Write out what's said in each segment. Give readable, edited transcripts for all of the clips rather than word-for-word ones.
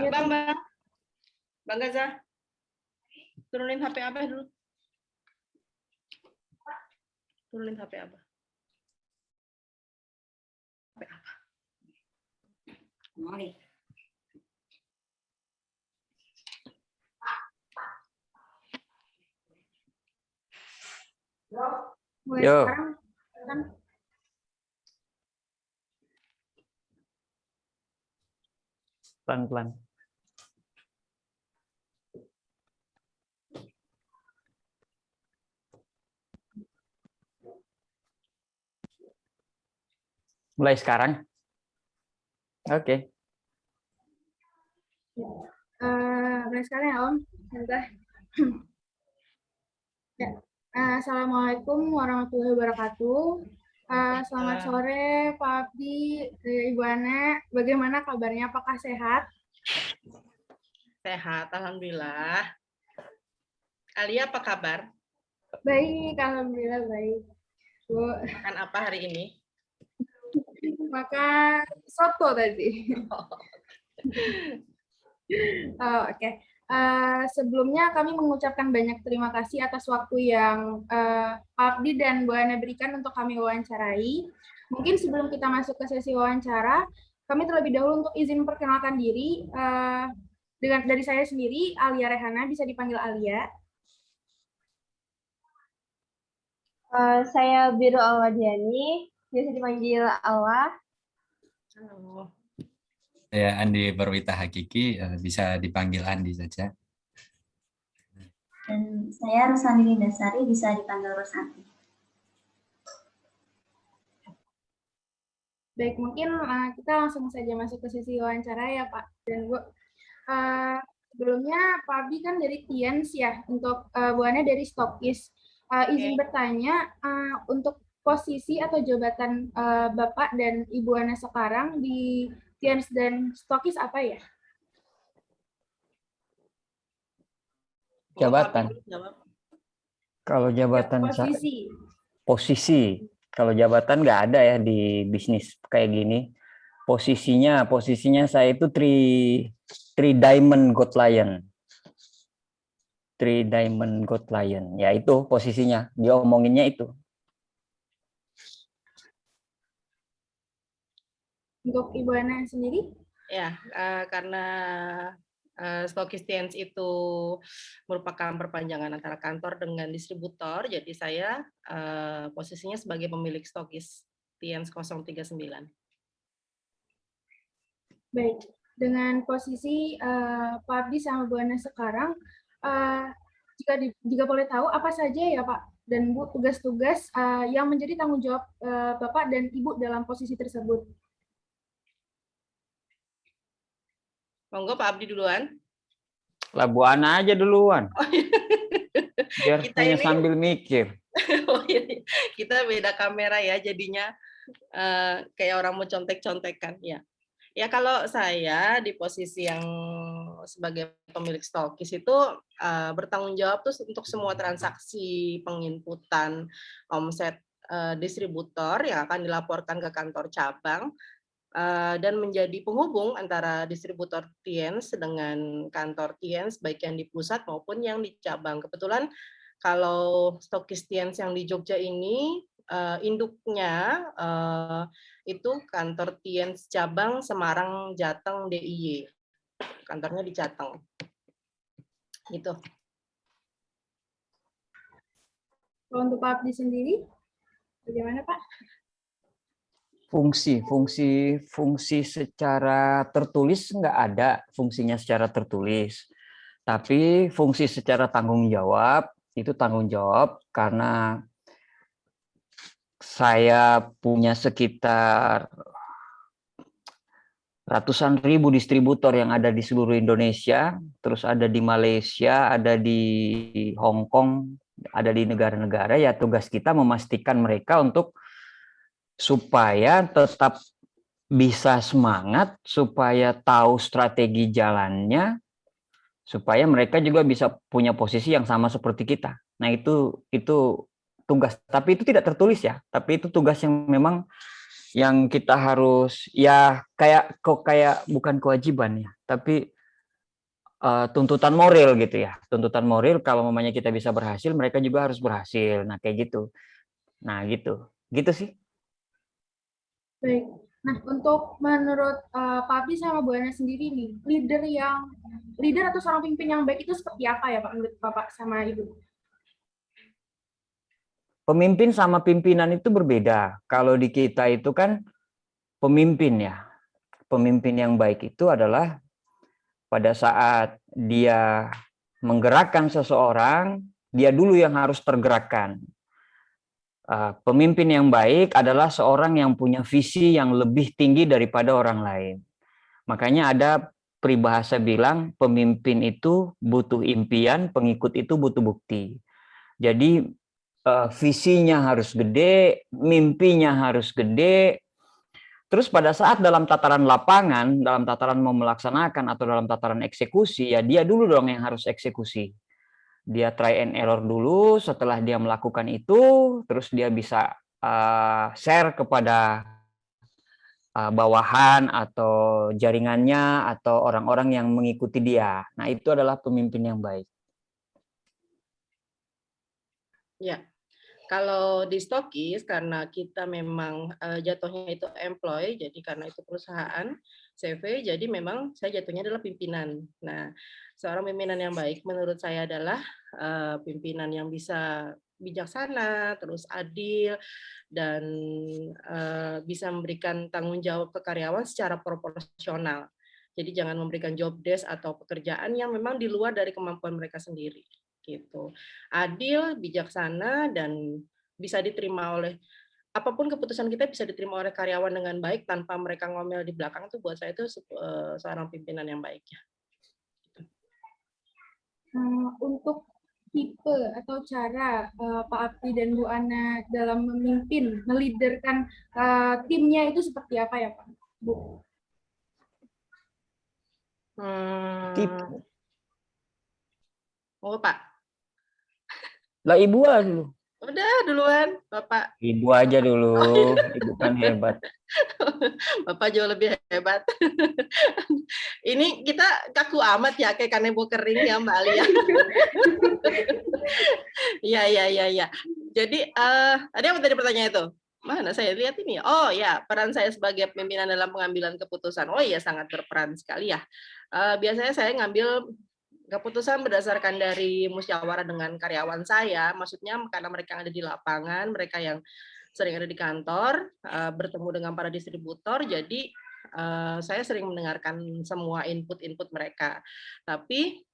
Iya, Bang Gaza, turunin HP Abah dulu. Turunin HP Abah. Mulai. mulai Yo. sekarang kan Pelan-pelan. Mulai sekarang? Oke. mulai sekarang ya Om. Bentar. Ya. Assalamualaikum warahmatullahi wabarakatuh. Selamat sore Pak Abdi, Ibu Ana. Bagaimana kabarnya? Apakah sehat? Sehat, alhamdulillah. Alia apa kabar? Baik, alhamdulillah baik. Bu, Makan apa hari ini? makan soto tadi. Oke. Sebelumnya kami mengucapkan banyak terima kasih atas waktu yang Pak Abdi dan Bu Ana berikan untuk kami wawancarai. Mungkin sebelum kita masuk ke sesi wawancara, kami terlebih dahulu untuk izin memperkenalkan diri dari saya sendiri, Alia Rehana, bisa dipanggil Alia. Saya Biru Alwadiani, biasa dipanggil Alwa. Halo. Saya Andi Berwita Hakiki, bisa dipanggil Andi saja. Dan saya Rusandini Dasari, bisa dipanggil Rusanti. Baik, mungkin kita langsung saja masuk ke sesi wawancara ya Pak dan Bu. Sebelumnya Pak Abdi kan dari Tiens ya, untuk Bu Ana dari Stokis. Izin bertanya, untuk posisi atau jabatan Bapak dan Ibu Ana sekarang di Tiens dan Stokis apa ya? Jabatan. Kalau jabatan posisi. Kalau jabatan nggak ada ya di bisnis kayak gini. Posisinya saya itu three diamond gold lion. Three diamond gold lion. Ya itu posisinya. Dia omonginnya itu. Untuk Ibu Ana sendiri? Ya, karena Stokistians itu merupakan perpanjangan antara kantor dengan distributor, jadi saya posisinya sebagai pemilik Stokis Tiens 039. Baik, dengan posisi Pak Abdi sama Bu Ana sekarang, jika boleh tahu apa saja ya Pak dan Bu tugas-tugas yang menjadi tanggung jawab Bapak dan Ibu dalam posisi tersebut? Monggo Pak Abdi duluan. Lah Bu Ana aja duluan. Oh, iya. Biar Kita punya ini sambil mikir. oh, iya. Kita beda kamera ya, jadinya kayak orang mau contek-contekan ya. Ya kalau saya di posisi yang sebagai pemilik Stokis itu bertanggung jawab tuh untuk semua transaksi penginputan omset distributor yang akan dilaporkan ke kantor cabang dan menjadi penghubung antara distributor Tiens dengan kantor Tiens baik yang di pusat maupun yang di cabang. Kebetulan kalau Stokis Tiens yang di Jogja ini induknya itu kantor Tiens cabang Semarang Jateng DIY. Kantornya di Jateng. Gitu. Kalau untuk Pak Abdi sendiri, bagaimana Pak? Fungsi secara tertulis nggak ada fungsinya secara tertulis, tapi fungsi secara tanggung jawab itu tanggung jawab karena saya punya sekitar ratusan ribu distributor yang ada di seluruh Indonesia, terus ada di Malaysia, ada di Hong Kong, ada di negara-negara, ya tugas kita memastikan mereka untuk supaya tetap bisa semangat, supaya tahu strategi jalannya, supaya mereka juga bisa punya posisi yang sama seperti kita. Nah, itu tugas, tapi itu tidak tertulis ya, tapi itu tugas yang memang yang kita harus ya kayak bukan kewajiban ya, tapi tuntutan moral gitu ya. Tuntutan moral kalau mamanya kita bisa berhasil, mereka juga harus berhasil. Nah, kayak gitu. Nah, gitu. Gitu sih. Baik. Nah, untuk menurut Pak Abdi sama Bu Ana sendiri nih, leader atau seorang pemimpin yang baik itu seperti apa ya Pak menurut Bapak sama Ibu? Pemimpin sama pimpinan itu berbeda. Kalau di kita itu kan pemimpin ya. Pemimpin yang baik itu adalah pada saat dia menggerakkan seseorang, dia dulu yang harus tergerakkan. Pemimpin yang baik adalah seorang yang punya visi yang lebih tinggi daripada orang lain. Makanya ada peribahasa bilang pemimpin itu butuh impian, pengikut itu butuh bukti. Jadi visinya harus gede, mimpinya harus gede. Terus pada saat dalam tataran lapangan, dalam tataran mau melaksanakan atau dalam tataran eksekusi, ya dia dulu dong yang harus eksekusi. Dia try and error dulu, setelah dia melakukan itu, terus dia bisa share kepada bawahan atau jaringannya atau orang-orang yang mengikuti dia. Nah, itu adalah pemimpin yang baik. Ya, kalau di Stokis karena kita memang jatuhnya itu employee, jadi karena itu perusahaan CV, jadi memang saya jatuhnya adalah pimpinan. Nah, seorang pimpinan yang baik menurut saya adalah pimpinan yang bisa bijaksana, terus adil, dan bisa memberikan tanggung jawab ke karyawan secara proporsional. Jadi jangan memberikan job desk atau pekerjaan yang memang di luar dari kemampuan mereka sendiri. Gitu. Adil, bijaksana, dan bisa diterima oleh apapun keputusan kita bisa diterima oleh karyawan dengan baik tanpa mereka ngomel di belakang. Itu buat saya itu seorang pimpinan yang baik ya. Untuk tipe atau cara Pak Abdi dan Bu Ana dalam memimpin, meliderkan timnya itu seperti apa ya Pak? Bu? Tipe. Oh Pak. Lah ibu dulu. Udah duluan, Bapak. Ibu aja dulu, ibu kan hebat. Bapak jauh lebih hebat. Ini kita kaku amat ya, kayak kanebo kering ya Mbak Alia. Iya. Jadi, ada yang tadi pertanyaan itu? Mana saya lihat ini? Oh ya, peran saya sebagai pimpinan dalam pengambilan keputusan. Oh iya, sangat berperan sekali ya. Biasanya saya ngambil keputusan berdasarkan dari musyawarah dengan karyawan saya, maksudnya karena mereka yang ada di lapangan, mereka yang sering ada di kantor, bertemu dengan para distributor, jadi saya sering mendengarkan semua input-input mereka. Tapi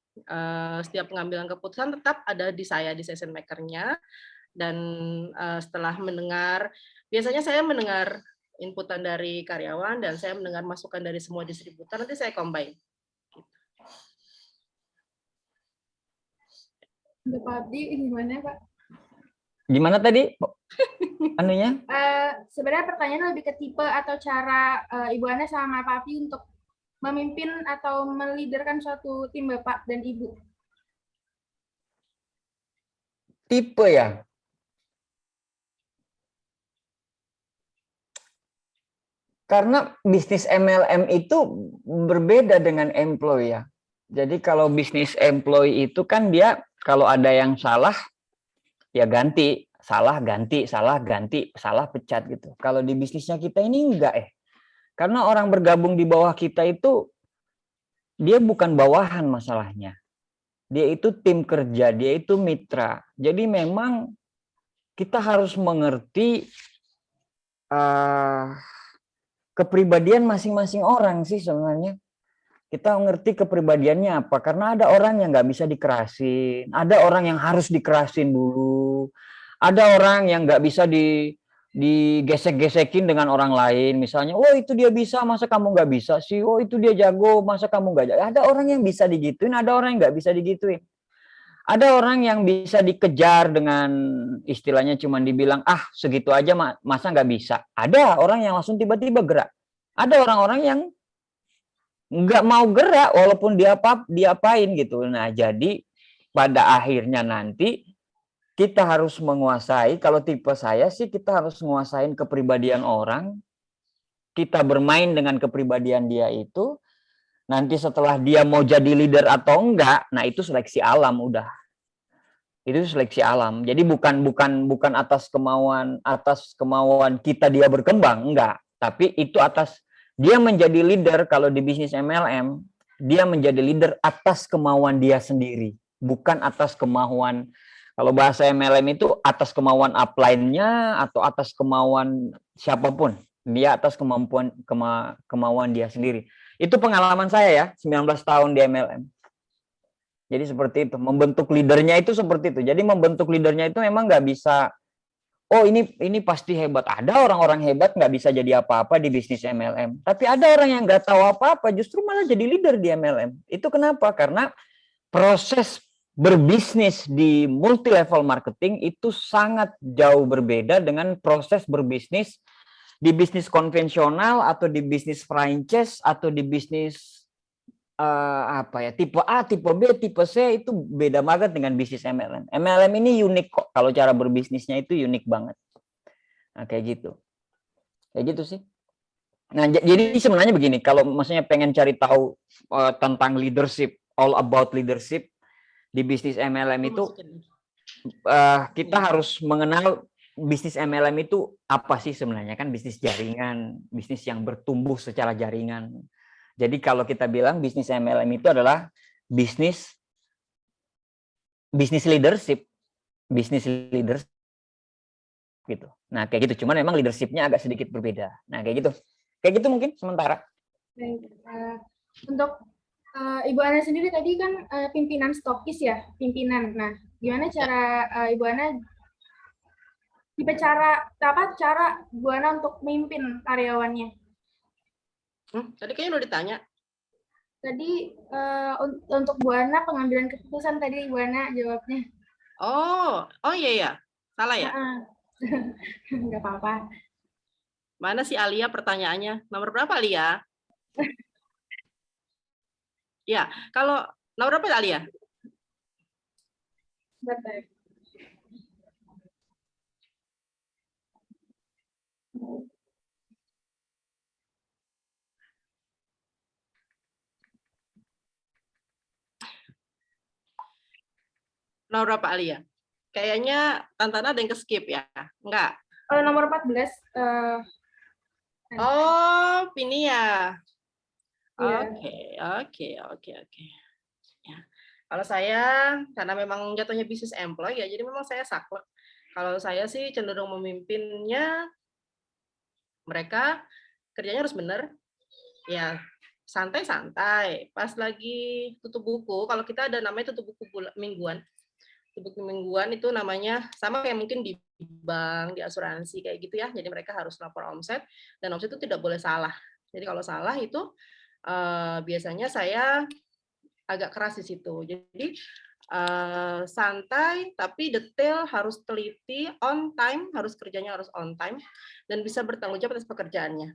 setiap pengambilan keputusan tetap ada di saya, di decision maker-nya, dan setelah mendengar, biasanya saya mendengar inputan dari karyawan, dan saya mendengar masukan dari semua distributor, nanti saya combine. Untuk Pak Abdi gimana Pak? Gimana tadi? Anunya? Sebenarnya pertanyaan lebih ke tipe atau cara Ibu Ana sama Pak Abdi untuk memimpin atau meliderkan suatu tim Bapak dan Ibu. Tipe ya? Karena bisnis MLM itu berbeda dengan employee ya. Jadi kalau bisnis employee itu kan dia kalau ada yang salah ya ganti, salah ganti, salah ganti, salah pecat gitu. Kalau di bisnisnya kita ini enggak Karena orang bergabung di bawah kita itu dia bukan bawahan masalahnya. Dia itu tim kerja, dia itu mitra. Jadi memang kita harus mengerti kepribadian masing-masing orang sih sebenarnya. Kita ngerti kepribadiannya apa, karena ada orang yang nggak bisa dikerasin, ada orang yang harus dikerasin dulu, ada orang yang nggak bisa digesek-gesekin dengan orang lain, misalnya, oh itu dia bisa, masa kamu nggak bisa sih, oh itu dia jago, masa kamu nggak jago. Ada orang yang bisa digituin, ada orang yang nggak bisa digituin. Ada orang yang bisa dikejar dengan istilahnya cuma dibilang, segitu aja masa nggak bisa. Ada orang yang langsung tiba-tiba gerak. Ada orang-orang yang nggak mau gerak walaupun diapain gitu. Nah, jadi pada akhirnya nanti kita harus menguasai, kalau tipe saya sih kita harus menguasain kepribadian orang, kita bermain dengan kepribadian dia itu, Nanti setelah dia mau jadi leader atau enggak, nah itu seleksi alam udah. Itu seleksi alam. Jadi bukan atas kemauan kita dia berkembang, enggak. Tapi itu atas dia menjadi leader kalau di bisnis MLM, dia menjadi leader atas kemauan dia sendiri, bukan atas kemauan. Kalau bahasa MLM itu atas kemauan upline-nya atau atas kemauan siapapun. Dia atas kemauan dia sendiri. Itu pengalaman saya ya, 19 tahun di MLM. Jadi seperti itu, membentuk leadernya itu seperti itu. Jadi membentuk leadernya itu memang nggak bisa, oh ini pasti hebat. Ada orang-orang hebat nggak bisa jadi apa-apa di bisnis MLM. Tapi ada orang yang nggak tahu apa-apa, justru malah jadi leader di MLM. Itu kenapa? Karena proses berbisnis di multi level marketing itu sangat jauh berbeda dengan proses berbisnis di bisnis konvensional atau di bisnis franchise atau di bisnis tipe A, tipe B, tipe C itu beda banget dengan bisnis MLM. MLM ini unik kok, kalau cara berbisnisnya itu unik banget. Nah, kayak gitu sih. Nah, jadi sebenarnya begini, kalau maksudnya pengen cari tahu tentang leadership, all about leadership di bisnis MLM itu, kita harus mengenal bisnis MLM itu apa sih sebenarnya, kan bisnis jaringan, bisnis yang bertumbuh secara jaringan. Jadi kalau kita bilang bisnis MLM itu adalah bisnis leadership gitu. Nah, kayak gitu. Cuman memang leadershipnya agak sedikit berbeda. Nah, kayak gitu mungkin sementara. Baik. Untuk Ibu Ana sendiri tadi kan pimpinan stokis ya, pimpinan. Nah, gimana cara Ibu Ana cara Bu Ana untuk memimpin karyawannya? Tadi kayaknya udah ditanya. Tadi untuk Bu Ana pengambilan keputusan tadi Bu Ana jawabnya. Oh iya. Salah ya? Nggak apa-apa. Mana si Alia pertanyaannya? Nomor berapa Alia? Ya, kalau nomor berapa Alia? Betul. Nomor berapa Alia? Kayaknya Tantana ada yang ke-skip ya? Enggak? Nomor 14. Oh, Pinia. Iya. Oke. Ya. Kalau saya, karena memang jatuhnya bisnis employee ya, jadi memang saya saklek. Kalau saya sih cenderung memimpinnya, mereka kerjanya harus benar. Ya, santai-santai. Pas lagi tutup buku, kalau kita ada namanya tutup buku mingguan. Tutup buku mingguan itu namanya sama kayak mungkin di bank, di asuransi kayak gitu ya. Jadi mereka harus lapor omset, dan omset itu tidak boleh salah. Jadi kalau salah itu biasanya saya agak keras di situ. Jadi santai tapi detail, harus teliti, on time, kerjanya harus on time, dan bisa bertanggung jawab atas pekerjaannya.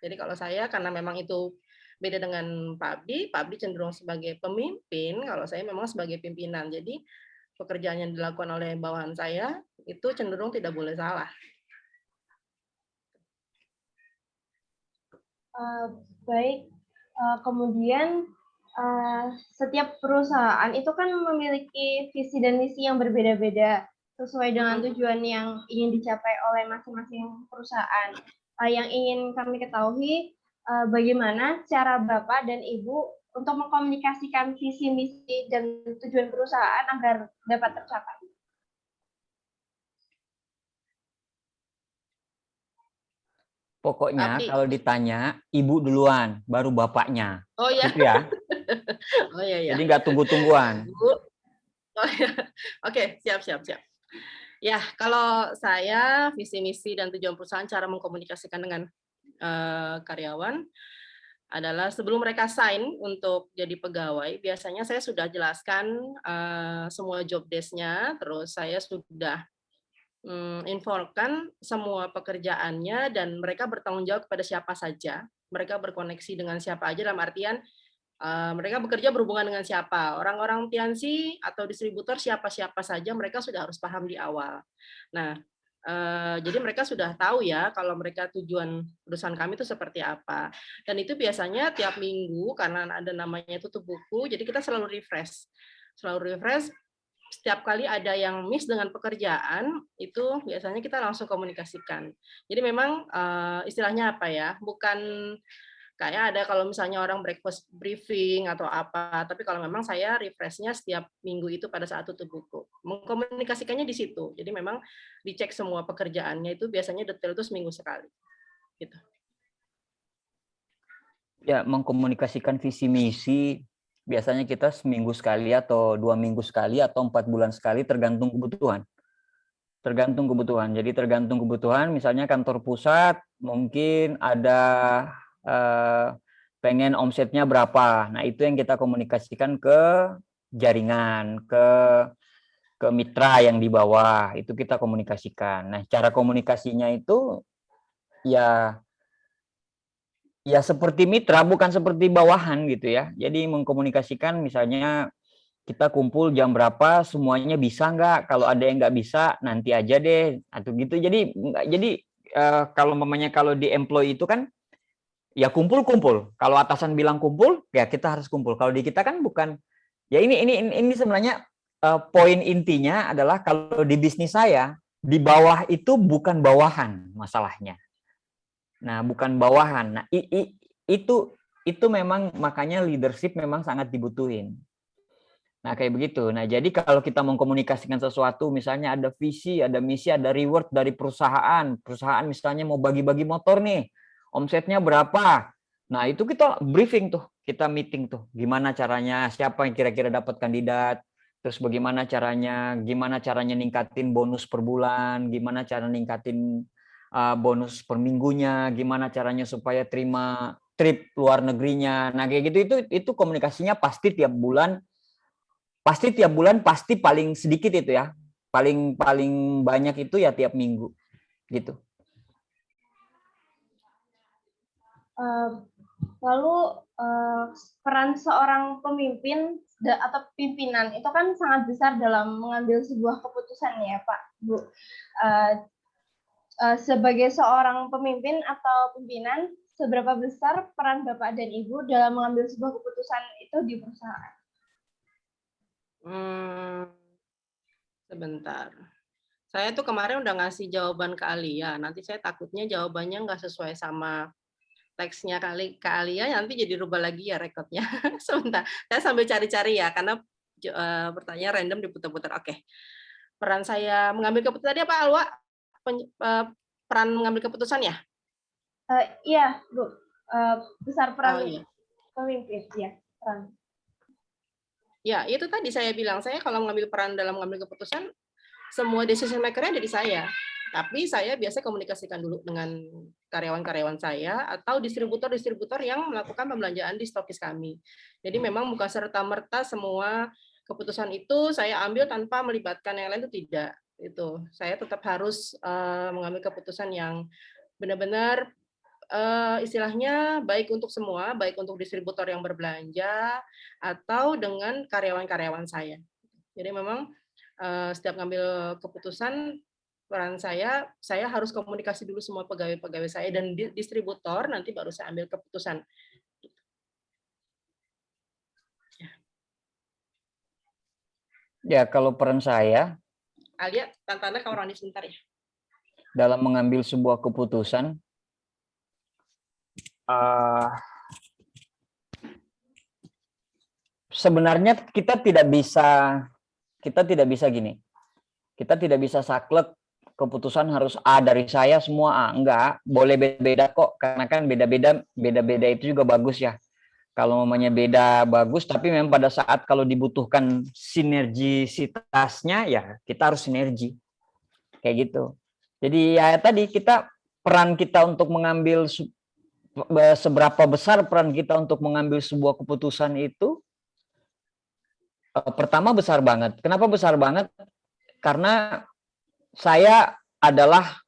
Jadi kalau saya, karena memang itu beda dengan Pak Abdi cenderung sebagai pemimpin, kalau saya memang sebagai pimpinan. Jadi pekerjaan yang dilakukan oleh bawahan saya itu cenderung tidak boleh salah. Baik, kemudian setiap perusahaan itu kan memiliki visi dan misi yang berbeda-beda sesuai dengan tujuan yang ingin dicapai oleh masing-masing perusahaan. Yang ingin kami ketahui, bagaimana cara Bapak dan Ibu untuk mengkomunikasikan visi, misi, dan tujuan perusahaan agar dapat tercapai. Pokoknya Abdi. kalau ditanya, ibu duluan, baru bapaknya. Oh ya. Gitu ya. Oh iya. Jadi nggak tunggu-tungguan. Oh, ya. Oke, siap. Ya, kalau saya visi misi dan tujuan perusahaan, cara mengkomunikasikan dengan karyawan adalah sebelum mereka sign untuk jadi pegawai, biasanya saya sudah jelaskan semua job desk-nya, terus saya sudah informkan semua pekerjaannya, dan mereka bertanggung jawab kepada siapa saja, mereka berkoneksi dengan siapa aja, dalam artian mereka bekerja berhubungan dengan siapa, orang-orang piansi atau distributor siapa-siapa saja, mereka sudah harus paham di awal. Nah, Jadi mereka sudah tahu ya kalau mereka tujuan perusahaan kami itu seperti apa. Dan itu biasanya tiap minggu karena ada namanya tutup buku, jadi kita selalu refresh. Selalu refresh, setiap kali ada yang miss dengan pekerjaan, itu biasanya kita langsung komunikasikan. Jadi memang istilahnya apa ya, bukan kayak ada kalau misalnya orang breakfast briefing atau apa, tapi kalau memang saya refreshnya setiap minggu itu pada saat tutup buku. Mengkomunikasikannya di situ. Jadi memang dicek semua pekerjaannya itu biasanya detail itu seminggu sekali. Gitu. Ya, mengkomunikasikan visi misi biasanya kita seminggu sekali atau 2 minggu sekali atau 4 bulan sekali tergantung kebutuhan. Tergantung kebutuhan. Jadi tergantung kebutuhan, misalnya kantor pusat mungkin ada pengen omsetnya berapa. Nah, itu yang kita komunikasikan ke jaringan, ke mitra yang di bawah. Itu kita komunikasikan. Nah, cara komunikasinya itu ya seperti mitra, bukan seperti bawahan gitu ya. Jadi mengkomunikasikan misalnya kita kumpul jam berapa, semuanya bisa nggak? Kalau ada yang nggak bisa, nanti aja deh, atau gitu. Jadi kalau mamanya kalau di employee itu kan ya kumpul. Kalau atasan bilang kumpul, ya kita harus kumpul. Kalau di kita kan bukan. Ya ini sebenarnya poin intinya adalah kalau di bisnis saya di bawah itu bukan bawahan masalahnya. Nah, bukan bawahan. Nah, itu memang makanya leadership memang sangat dibutuhin. Nah, kayak begitu. Nah, jadi kalau kita mengkomunikasikan sesuatu, misalnya ada visi, ada misi, ada reward dari perusahaan. Perusahaan misalnya mau bagi-bagi motor nih, omsetnya berapa. Nah, itu kita briefing tuh, kita meeting tuh. Gimana caranya, siapa yang kira-kira dapat kandidat, terus gimana caranya ningkatin bonus per bulan, gimana cara ningkatin bonus per minggunya, gimana caranya supaya terima trip luar negerinya. Nah, kayak gitu itu komunikasinya pasti tiap bulan pasti paling sedikit itu ya. Paling banyak itu ya tiap minggu gitu. Lalu peran seorang pemimpin atau pimpinan itu kan sangat besar dalam mengambil sebuah keputusan ya Pak, Bu. Sebagai seorang pemimpin atau pimpinan, seberapa besar peran Bapak dan Ibu dalam mengambil sebuah keputusan itu di perusahaan? Sebentar. Saya tuh kemarin udah ngasih jawaban ke Alia. Nanti saya takutnya jawabannya nggak sesuai sama teksnya ke Alia, nanti jadi rubah lagi ya rekodnya. Sebentar, saya sambil cari-cari ya, karena pertanyaan random diputar-putar. Oke. Peran saya mengambil keputusan tadi apa, Alwa? Peran mengambil keputusan ya? Iya, Bu. Besar peran iya. pemimpin, ya. Peran. Ya, itu tadi saya bilang, saya kalau mengambil peran dalam mengambil keputusan, semua decision maker-nya ada di saya. Tapi saya biasa komunikasikan dulu dengan karyawan-karyawan saya atau distributor-distributor yang melakukan pembelanjaan di stokis kami. Jadi memang bukan serta-merta semua keputusan itu saya ambil tanpa melibatkan yang lain, itu tidak. Itu saya tetap harus mengambil keputusan yang benar-benar istilahnya baik untuk semua, baik untuk distributor yang berbelanja atau dengan karyawan-karyawan saya. Jadi memang setiap ngambil keputusan, peran saya harus komunikasi dulu semua pegawai-pegawai saya dan distributor, nanti baru saya ambil keputusan. Ya, kalau peran saya, Alia, tanda ke orang ini sebentar ya. dalam mengambil sebuah keputusan, sebenarnya kita tidak bisa gini. Kita tidak bisa saklek keputusan harus A dari saya semua A. Enggak, boleh beda-beda kok, karena kan beda-beda itu juga bagus ya. Kalau namanya beda bagus, tapi memang pada saat kalau dibutuhkan sinergisitasnya ya kita harus sinergi. Kayak gitu. Jadi ya tadi peran kita untuk mengambil seberapa besar peran kita untuk mengambil sebuah keputusan itu pertama besar banget. Kenapa besar banget? Karena saya adalah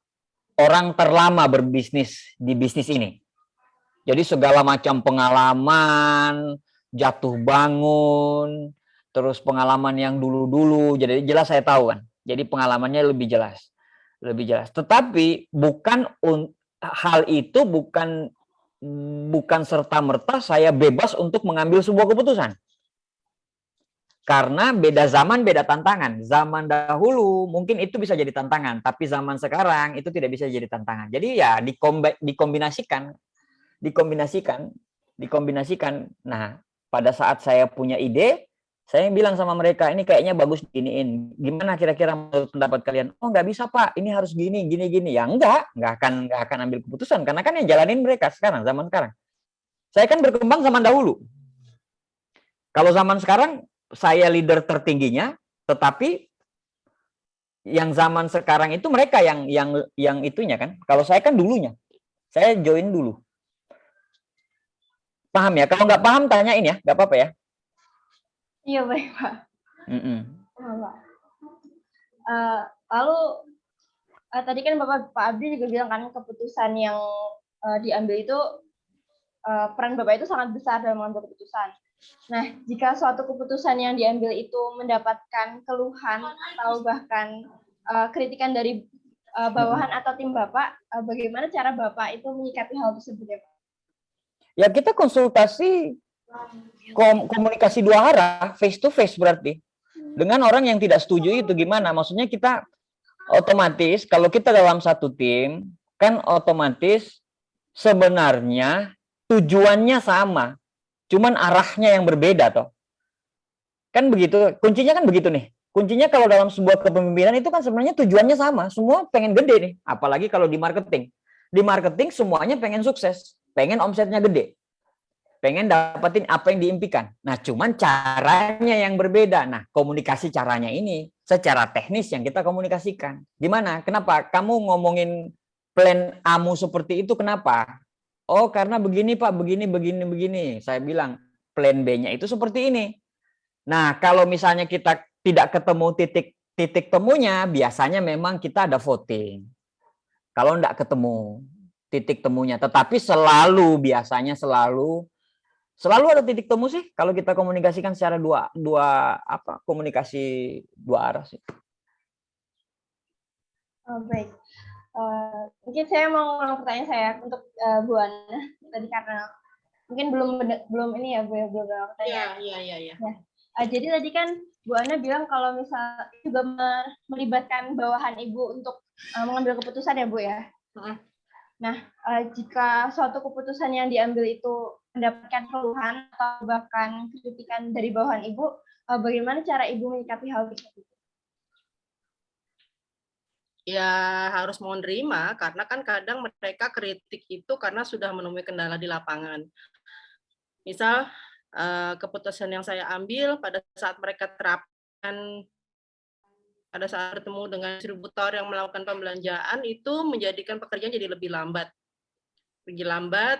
orang terlama berbisnis di bisnis ini. Jadi segala macam pengalaman, jatuh bangun, terus pengalaman yang dulu-dulu, jadi jelas saya tahu kan. Jadi pengalamannya lebih jelas. lebih jelas. Tetapi hal itu bukan serta-merta saya bebas untuk mengambil sebuah keputusan. Karena beda zaman, beda tantangan. Zaman dahulu mungkin itu bisa jadi tantangan, tapi zaman sekarang itu tidak bisa jadi tantangan. Jadi ya dikombinasikan. Nah, pada saat saya punya ide, saya bilang sama mereka, ini kayaknya bagus giniin. Gimana kira-kira menurut pendapat kalian? Oh, nggak bisa, Pak. Ini harus gini. Ya nggak akan ambil keputusan. Karena kan yang jalanin mereka sekarang, zaman sekarang. Saya kan berkembang zaman dahulu. Kalau zaman sekarang, saya leader tertingginya, tetapi yang zaman sekarang itu mereka yang itunya kan. Kalau saya kan dulunya, saya join dulu. Paham ya? Kalau nggak paham tanyain ya, nggak apa-apa ya. Iya baik Pak. Paham, Pak. Lalu tadi kan Pak Abdi juga bilang kan keputusan yang diambil itu peran Bapak itu sangat besar dalam mengambil keputusan. Nah, jika suatu keputusan yang diambil itu mendapatkan keluhan atau bahkan kritikan dari bawahan atau tim Bapak, bagaimana cara Bapak itu menyikapi hal tersebut ya Pak? Ya kita konsultasi, komunikasi dua arah, face to face berarti. Dengan orang yang tidak setuju itu gimana? Maksudnya kita otomatis, kalau kita dalam satu tim, kan otomatis sebenarnya tujuannya sama. Cuman arahnya yang berbeda toh. Kan begitu, kuncinya kan begitu nih. Kuncinya kalau dalam sebuah kepemimpinan itu kan sebenarnya tujuannya sama. Semua pengen gede nih, apalagi kalau di marketing. Di marketing semuanya pengen sukses, pengen omsetnya gede. Pengen dapetin apa yang diimpikan. Nah, cuman caranya yang berbeda. Nah, komunikasi caranya ini secara teknis yang kita komunikasikan. Gimana? Kenapa? Kamu ngomongin plan A-mu seperti itu kenapa? Oh, karena begini Pak, begini. Saya bilang, plan B-nya itu seperti ini. Nah, kalau misalnya kita tidak ketemu titik temunya, biasanya memang kita ada voting. Kalau tidak ketemu titik temunya, tetapi biasanya selalu ada titik temu sih kalau kita komunikasikan secara komunikasi dua arah sih. Oh, baik. Mungkin saya mau ulang pertanyaan saya untuk Bu Ana tadi karena mungkin belum ini ya Bu ya, belum pertanyaan. Iya. Jadi tadi kan Bu Ana bilang kalau misal juga melibatkan bawahan Ibu untuk mengambil keputusan ya Bu ya. Nah, jika suatu keputusan yang diambil itu mendapatkan keluhan atau bahkan kritikan dari bawahan Ibu, bagaimana cara Ibu menyikapi hal tersebut? Ya harus mau nerima, karena kan kadang mereka kritik itu karena sudah menemui kendala di lapangan. Misal keputusan yang saya ambil pada saat mereka terapkan, pada saat bertemu dengan distributor yang melakukan pembelanjaan, itu menjadikan pekerjaan jadi lebih lambat.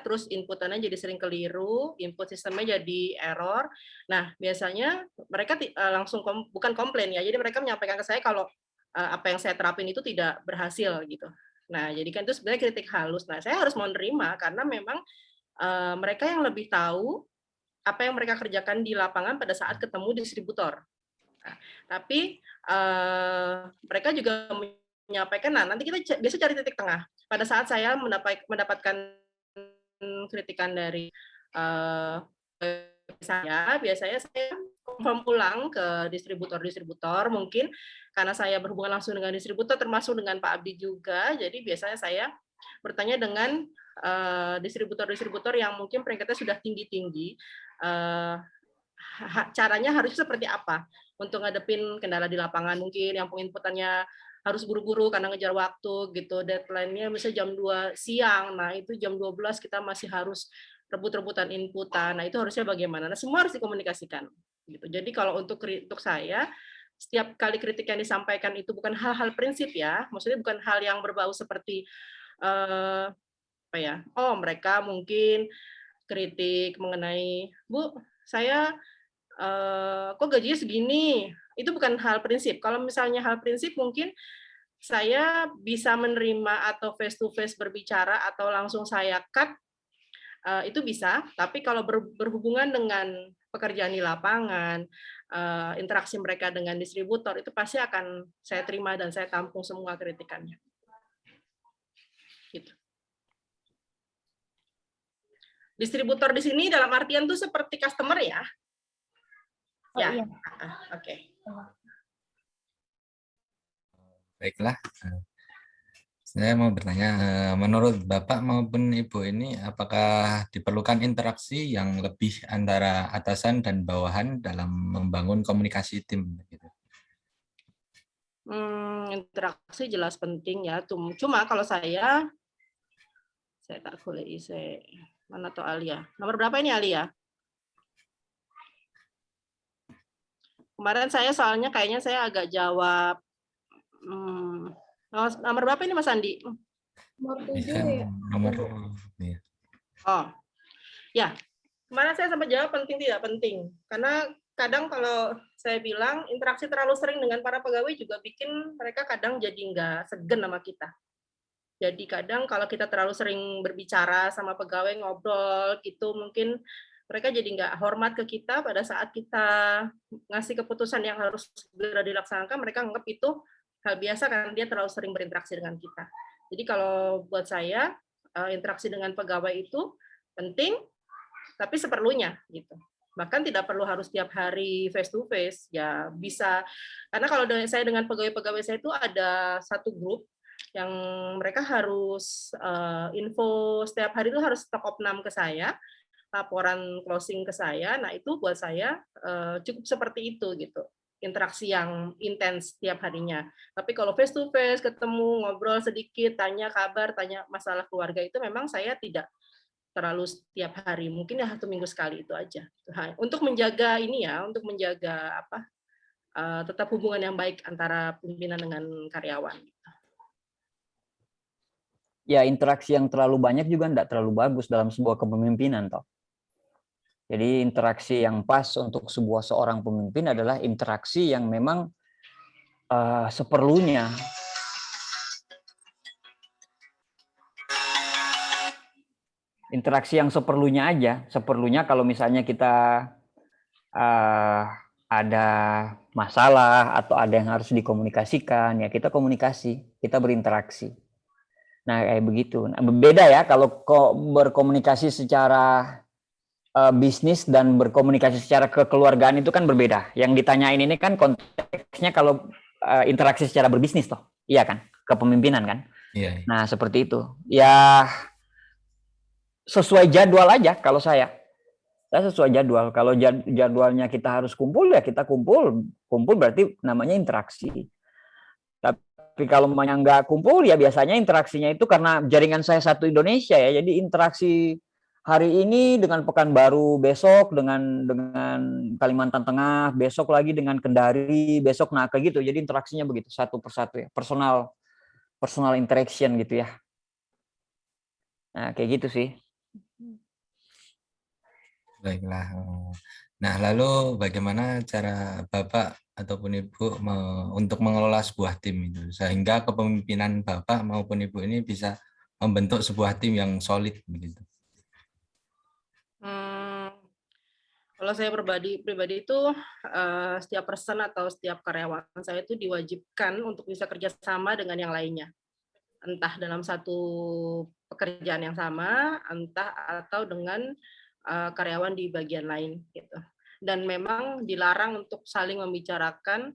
Terus inputannya jadi sering keliru, input sistemnya jadi error. Nah, biasanya mereka langsung bukan komplain ya, jadi mereka menyampaikan ke saya kalau apa yang saya terapin itu tidak berhasil gitu. Nah, jadi kan itu sebenarnya kritik halus. Nah, saya harus mau nerima karena memang mereka yang lebih tahu apa yang mereka kerjakan di lapangan pada saat ketemu distributor. Nah, tapi mereka juga menyampaikan, nah nanti kita biasa cari titik tengah. Pada saat saya mendapatkan kritikan dari biasanya saya confirm pulang ke distributor, mungkin karena saya berhubungan langsung dengan distributor, termasuk dengan Pak Abdi juga, jadi biasanya saya bertanya dengan distributor yang mungkin peringkatnya sudah tinggi-tinggi, caranya harus seperti apa untuk ngadepin kendala di lapangan, mungkin yang penginputannya harus buru-buru karena ngejar waktu gitu, deadline-nya misalnya jam 2 siang, nah itu jam 12 kita masih harus rebut-rebutan inputan, nah itu harusnya bagaimana? Nah semua harus dikomunikasikan gitu. Jadi kalau untuk saya, setiap kali kritik yang disampaikan itu bukan hal-hal prinsip ya, maksudnya bukan hal yang berbau seperti oh mereka mungkin kritik mengenai, Bu, saya kok gajinya segini, itu bukan hal prinsip. Kalau misalnya hal prinsip mungkin saya bisa menerima atau face to face berbicara atau langsung saya cut, itu bisa. Tapi kalau berhubungan dengan pekerjaan di lapangan, interaksi mereka dengan distributor, itu pasti akan saya terima dan saya tampung semua kritikannya. gitu. Distributor di sini dalam artian tuh seperti customer ya. Oh Ya. iya. Oke. Baiklah. Saya mau bertanya, menurut Bapak maupun Ibu ini, apakah diperlukan interaksi yang lebih antara atasan dan bawahan dalam membangun komunikasi tim? Interaksi jelas penting ya. Cuma kalau saya tak boleh mana tuh Alia? Nomor berapa ini Alia? Kemarin saya soalnya kayaknya saya agak jawab. Nomor berapa ini Mas Andi? Nomor 7 Kan ya. nomor ya. Oh, ya. Kemarin saya sempat jawab penting tidak penting. Karena kadang kalau saya bilang interaksi terlalu sering dengan para pegawai juga bikin mereka kadang jadi nggak segen sama kita. Jadi kadang kalau kita terlalu sering berbicara sama pegawai, ngobrol gitu, mungkin mereka jadi nggak hormat ke kita pada saat kita ngasih keputusan yang harus segera dilaksanakan, mereka anggap itu hal biasa karena dia terlalu sering berinteraksi dengan kita. Jadi kalau buat saya, interaksi dengan pegawai itu penting, tapi seperlunya gitu. Bahkan tidak perlu harus tiap hari face to face, ya bisa. Karena kalau saya dengan pegawai-pegawai saya itu ada satu grup yang mereka harus info setiap hari itu harus top of 6 ke saya, laporan closing ke saya. Nah itu buat saya cukup seperti itu gitu, interaksi yang intens tiap harinya. Tapi kalau face to face, ketemu, ngobrol sedikit, tanya kabar, tanya masalah keluarga itu memang saya tidak terlalu setiap hari, mungkin ya 1 minggu sekali itu aja. Untuk menjaga ini ya, untuk menjaga tetap hubungan yang baik antara pimpinan dengan karyawan. Ya, interaksi yang terlalu banyak juga tidak terlalu bagus dalam sebuah kepemimpinan toh. Jadi interaksi yang pas untuk seorang pemimpin adalah interaksi yang memang seperlunya. Interaksi yang seperlunya aja. Seperlunya kalau misalnya kita ada masalah atau ada yang harus dikomunikasikan, ya kita komunikasi, kita berinteraksi. Nah, kayak begitu. Nah, beda ya kalau berkomunikasi secara bisnis dan berkomunikasi secara kekeluargaan itu kan berbeda. Yang ditanyain ini kan konteksnya kalau interaksi secara berbisnis toh. Iya kan? Kepemimpinan kan? Iya. Nah, seperti itu. Ya sesuai jadwal aja kalau saya. Saya sesuai jadwal. Kalau jadwalnya kita harus kumpul ya kita kumpul. Kumpul berarti namanya interaksi. Tapi kalau nggak kumpul ya biasanya interaksinya itu karena jaringan saya satu Indonesia ya. Jadi interaksi hari ini dengan Pekanbaru, besok dengan Kalimantan Tengah, besok lagi dengan Kendari, besok kayak gitu. Jadi interaksinya begitu satu persatu ya. Personal interaction gitu ya. Nah, kayak gitu sih. Baiklah. Nah, lalu bagaimana cara Bapak ataupun Ibu untuk mengelola sebuah tim itu sehingga kepemimpinan Bapak maupun Ibu ini bisa membentuk sebuah tim yang solid begitu? Kalau saya pribadi itu setiap person atau setiap karyawan saya itu diwajibkan untuk bisa kerjasama dengan yang lainnya, entah dalam satu pekerjaan yang sama, entah atau dengan karyawan di bagian lain gitu. Dan memang dilarang untuk saling membicarakan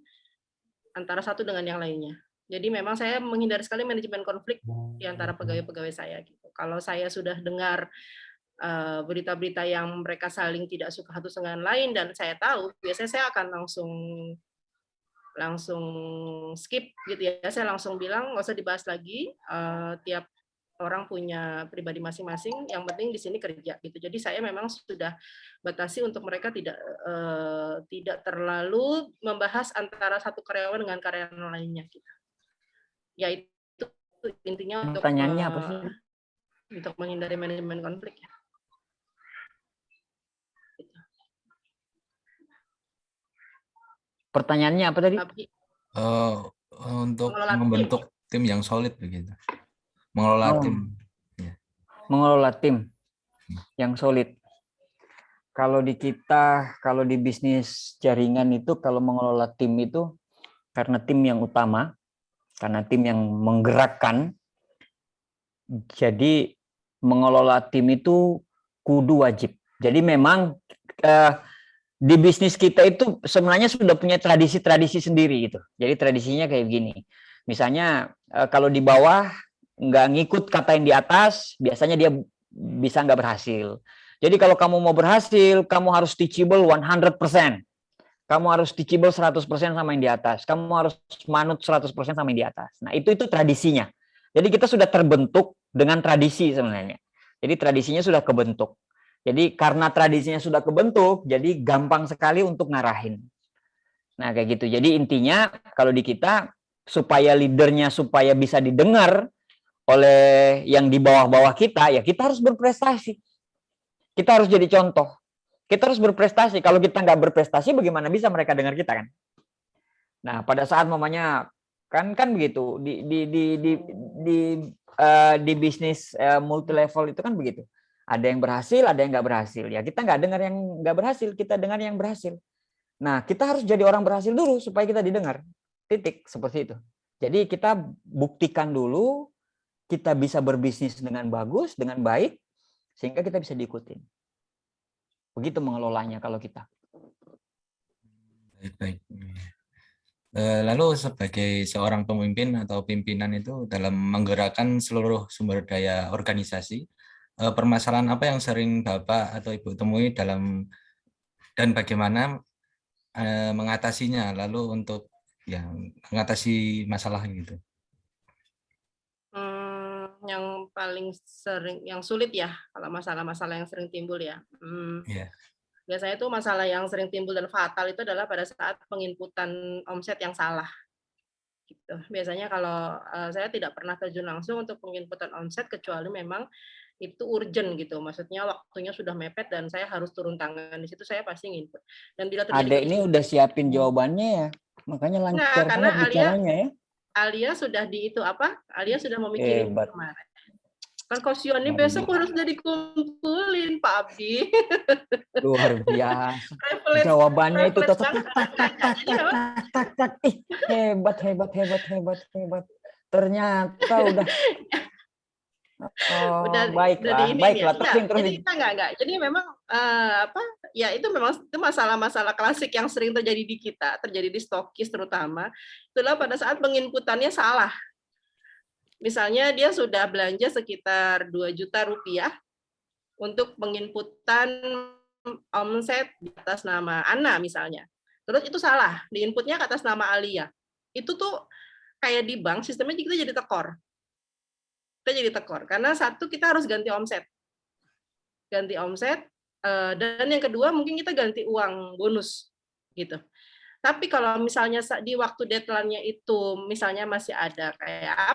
antara satu dengan yang lainnya. Jadi memang saya menghindari sekali manajemen konflik di antara pegawai-pegawai saya gitu. Kalau saya sudah dengar berita-berita yang mereka saling tidak suka satu dengan lain dan saya tahu, biasanya saya akan langsung skip gitu ya. Saya langsung bilang nggak usah dibahas lagi, tiap orang punya pribadi masing-masing, yang penting di sini kerja gitu. Jadi saya memang sudah batasi untuk mereka tidak terlalu membahas antara satu karyawan dengan karyawan lainnya gitu. Ya itu intinya untuk Pertanyaannya apa sih? Untuk menghindari manajemen konflik ya. Pertanyaannya apa tadi? Untuk Mengelola membentuk tim yang solid begitu. Mengelola tim. Ya. Mengelola tim yang solid. Kalau di kita, kalau di bisnis jaringan itu, kalau mengelola tim itu karena tim yang utama, karena tim yang menggerakkan, Jadi mengelola tim itu kudu wajib. Jadi memang di bisnis kita itu sebenarnya sudah punya tradisi-tradisi sendiri gitu. Jadi tradisinya kayak gini. Misalnya kalau di bawah nggak ngikut kata yang di atas, biasanya dia bisa nggak berhasil. Jadi kalau kamu mau berhasil, kamu harus teachable 100%. Kamu harus teachable 100% sama yang di atas. Kamu harus manut 100% sama yang di atas. Nah, itu tradisinya. Jadi kita sudah terbentuk dengan tradisi sebenarnya. Jadi tradisinya sudah kebentuk. Jadi karena tradisinya sudah kebentuk, jadi gampang sekali untuk ngarahin. Nah, kayak gitu. Jadi intinya kalau di kita supaya leadernya supaya bisa didengar oleh yang di bawah-bawah kita, ya kita harus berprestasi. Kita harus jadi contoh. Kita harus berprestasi. Kalau kita nggak berprestasi, bagaimana bisa mereka dengar kita kan? Nah, pada saat mamanya kan begitu di bisnis multi level itu kan begitu. Ada yang berhasil, ada yang nggak berhasil. Ya kita nggak dengar yang nggak berhasil, kita dengar yang berhasil. Nah, kita harus jadi orang berhasil dulu supaya kita didengar. Titik seperti itu. Jadi kita buktikan dulu kita bisa berbisnis dengan bagus, dengan baik, sehingga kita bisa diikutin. Begitu mengelolanya kalau kita. Baik. Lalu sebagai seorang pemimpin atau pimpinan itu dalam menggerakkan seluruh sumber daya organisasi, permasalahan apa yang sering Bapak atau Ibu temui dan bagaimana mengatasinya, lalu untuk mengatasi masalah gitu? Yang paling sering, yang sulit ya, kalau masalah-masalah yang sering timbul ya. Yeah. Biasanya itu masalah yang sering timbul dan fatal itu adalah pada saat penginputan omset yang salah. Gitu. Biasanya kalau saya tidak pernah terjun langsung untuk penginputan omset kecuali memang itu urgent gitu. Maksudnya waktunya sudah mepet dan saya harus turun tangan. Di situ saya pasti nginput. Dan bila terjadi Adek ini udah siapin jawabannya ya. Makanya lancar karena banget bicaranya ya. Alia sudah Alia sudah memikirin kemarin. Kan kausionnya besok harus udah dikumpulin, Pak Abdi. Luar biasa. Jawabannya itu tak. Hebat. Ternyata udah. Oh, baiklah. Terus. Jadi kita enggak. Jadi memang itu memang itu masalah-masalah klasik yang sering terjadi di kita, terjadi di stokis terutama. Itulah pada saat penginputannya salah. Misalnya dia sudah belanja sekitar 2 juta rupiah untuk penginputan omset di atas nama Ana misalnya. Terus itu salah, diinputnya ke atas nama Alia. Itu tuh kayak di bank sistemnya kita jadi tekor. Karena satu kita harus ganti omset. Dan yang kedua mungkin kita ganti uang bonus gitu. Tapi kalau misalnya di waktu deadline-nya itu misalnya masih ada kayak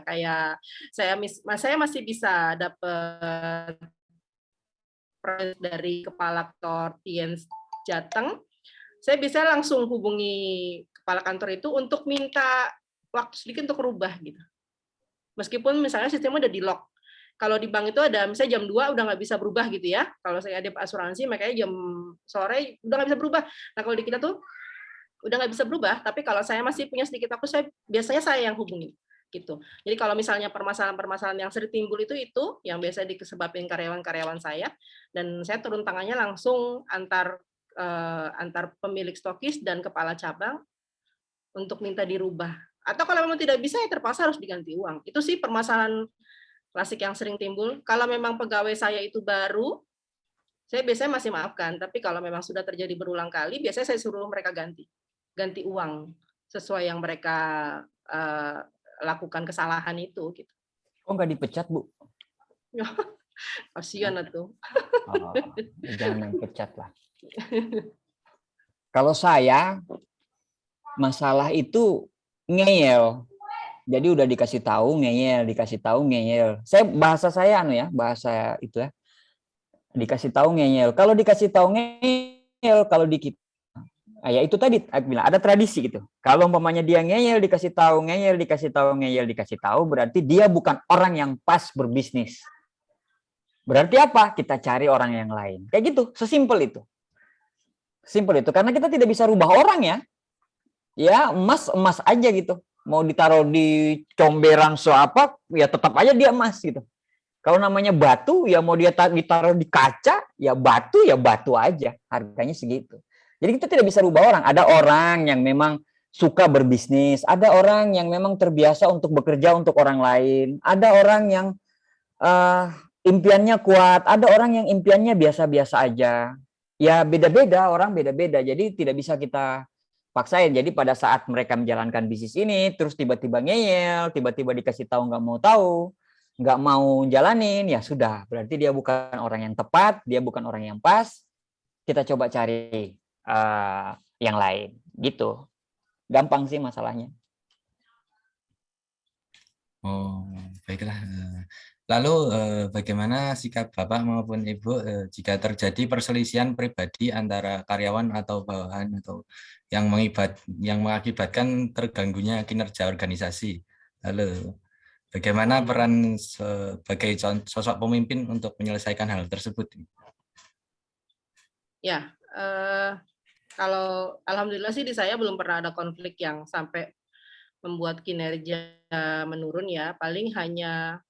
kayak saya masih bisa dapat dari kepala kantor Tiens Jateng, saya bisa langsung hubungi kepala kantor itu untuk minta waktu sedikit untuk rubah gitu. Meskipun misalnya sistemnya udah di-lock. Kalau di bank itu ada misalnya jam 2 udah nggak bisa berubah gitu ya. Kalau saya ada asuransi makanya jam sore udah nggak bisa berubah. Nah kalau di kita tuh udah nggak bisa berubah, tapi kalau saya masih punya sedikit waktu, biasanya saya yang hubungi gitu. Jadi kalau misalnya permasalahan-permasalahan yang sering timbul itu yang biasa disebabkan karyawan-karyawan saya, dan saya turun tangannya langsung antar pemilik stokis dan kepala cabang untuk minta dirubah. Atau kalau memang tidak bisa ya terpaksa harus diganti uang. Itu sih permasalahan klasik yang sering timbul. Kalau memang pegawai saya itu baru, saya biasanya masih maafkan, tapi kalau memang sudah terjadi berulang kali, biasanya saya suruh mereka ganti uang sesuai yang mereka lakukan kesalahan itu gitu. Kok nggak dipecat, Bu? Kasihan tuh. Oh, jangan pecat lah. Kalau saya masalah itu ngeyel. Jadi udah dikasih tahu ngeyel. Bahasa saya bahasa itu ya. Dikasih tahu ngeyel. Kalau dikasih tahu ngeyel, kalau di kita ya itu tadi aku bilang ada tradisi gitu. Kalau umpamanya dia ngeyel dikasih tahu, berarti dia bukan orang yang pas berbisnis. Berarti apa? Kita cari orang yang lain. Kayak gitu, sesimpel itu. Karena kita tidak bisa rubah orang ya. Ya, emas aja gitu. mau ditaruh di comberan apa, ya tetap aja dia emas gitu. Kalau namanya batu, ya mau dia ditaruh di kaca, ya batu aja, harganya segitu. Jadi kita tidak bisa rubah orang. Ada orang yang memang suka berbisnis, ada orang yang memang terbiasa untuk bekerja untuk orang lain, ada orang yang impiannya kuat, ada orang yang impiannya biasa-biasa aja. Ya beda-beda, orang beda-beda. Jadi tidak bisa kita paksain. Jadi pada saat mereka menjalankan bisnis ini, terus tiba-tiba ngeyel, tiba-tiba dikasih tahu nggak mau tahu, nggak mau jalanin, ya sudah. Berarti dia bukan orang yang tepat, dia bukan orang yang pas. Kita coba cari yang lain, gitu. Gampang sih masalahnya. Oh, baiklah. Lalu bagaimana sikap Bapak maupun Ibu jika terjadi perselisihan pribadi antara karyawan atau bawahan atau yang mengakibatkan terganggunya kinerja organisasi? Lalu bagaimana peran sebagai sosok pemimpin untuk menyelesaikan hal tersebut? Ya, kalau alhamdulillah sih di saya belum pernah ada konflik yang sampai membuat kinerja menurun ya. Paling hanya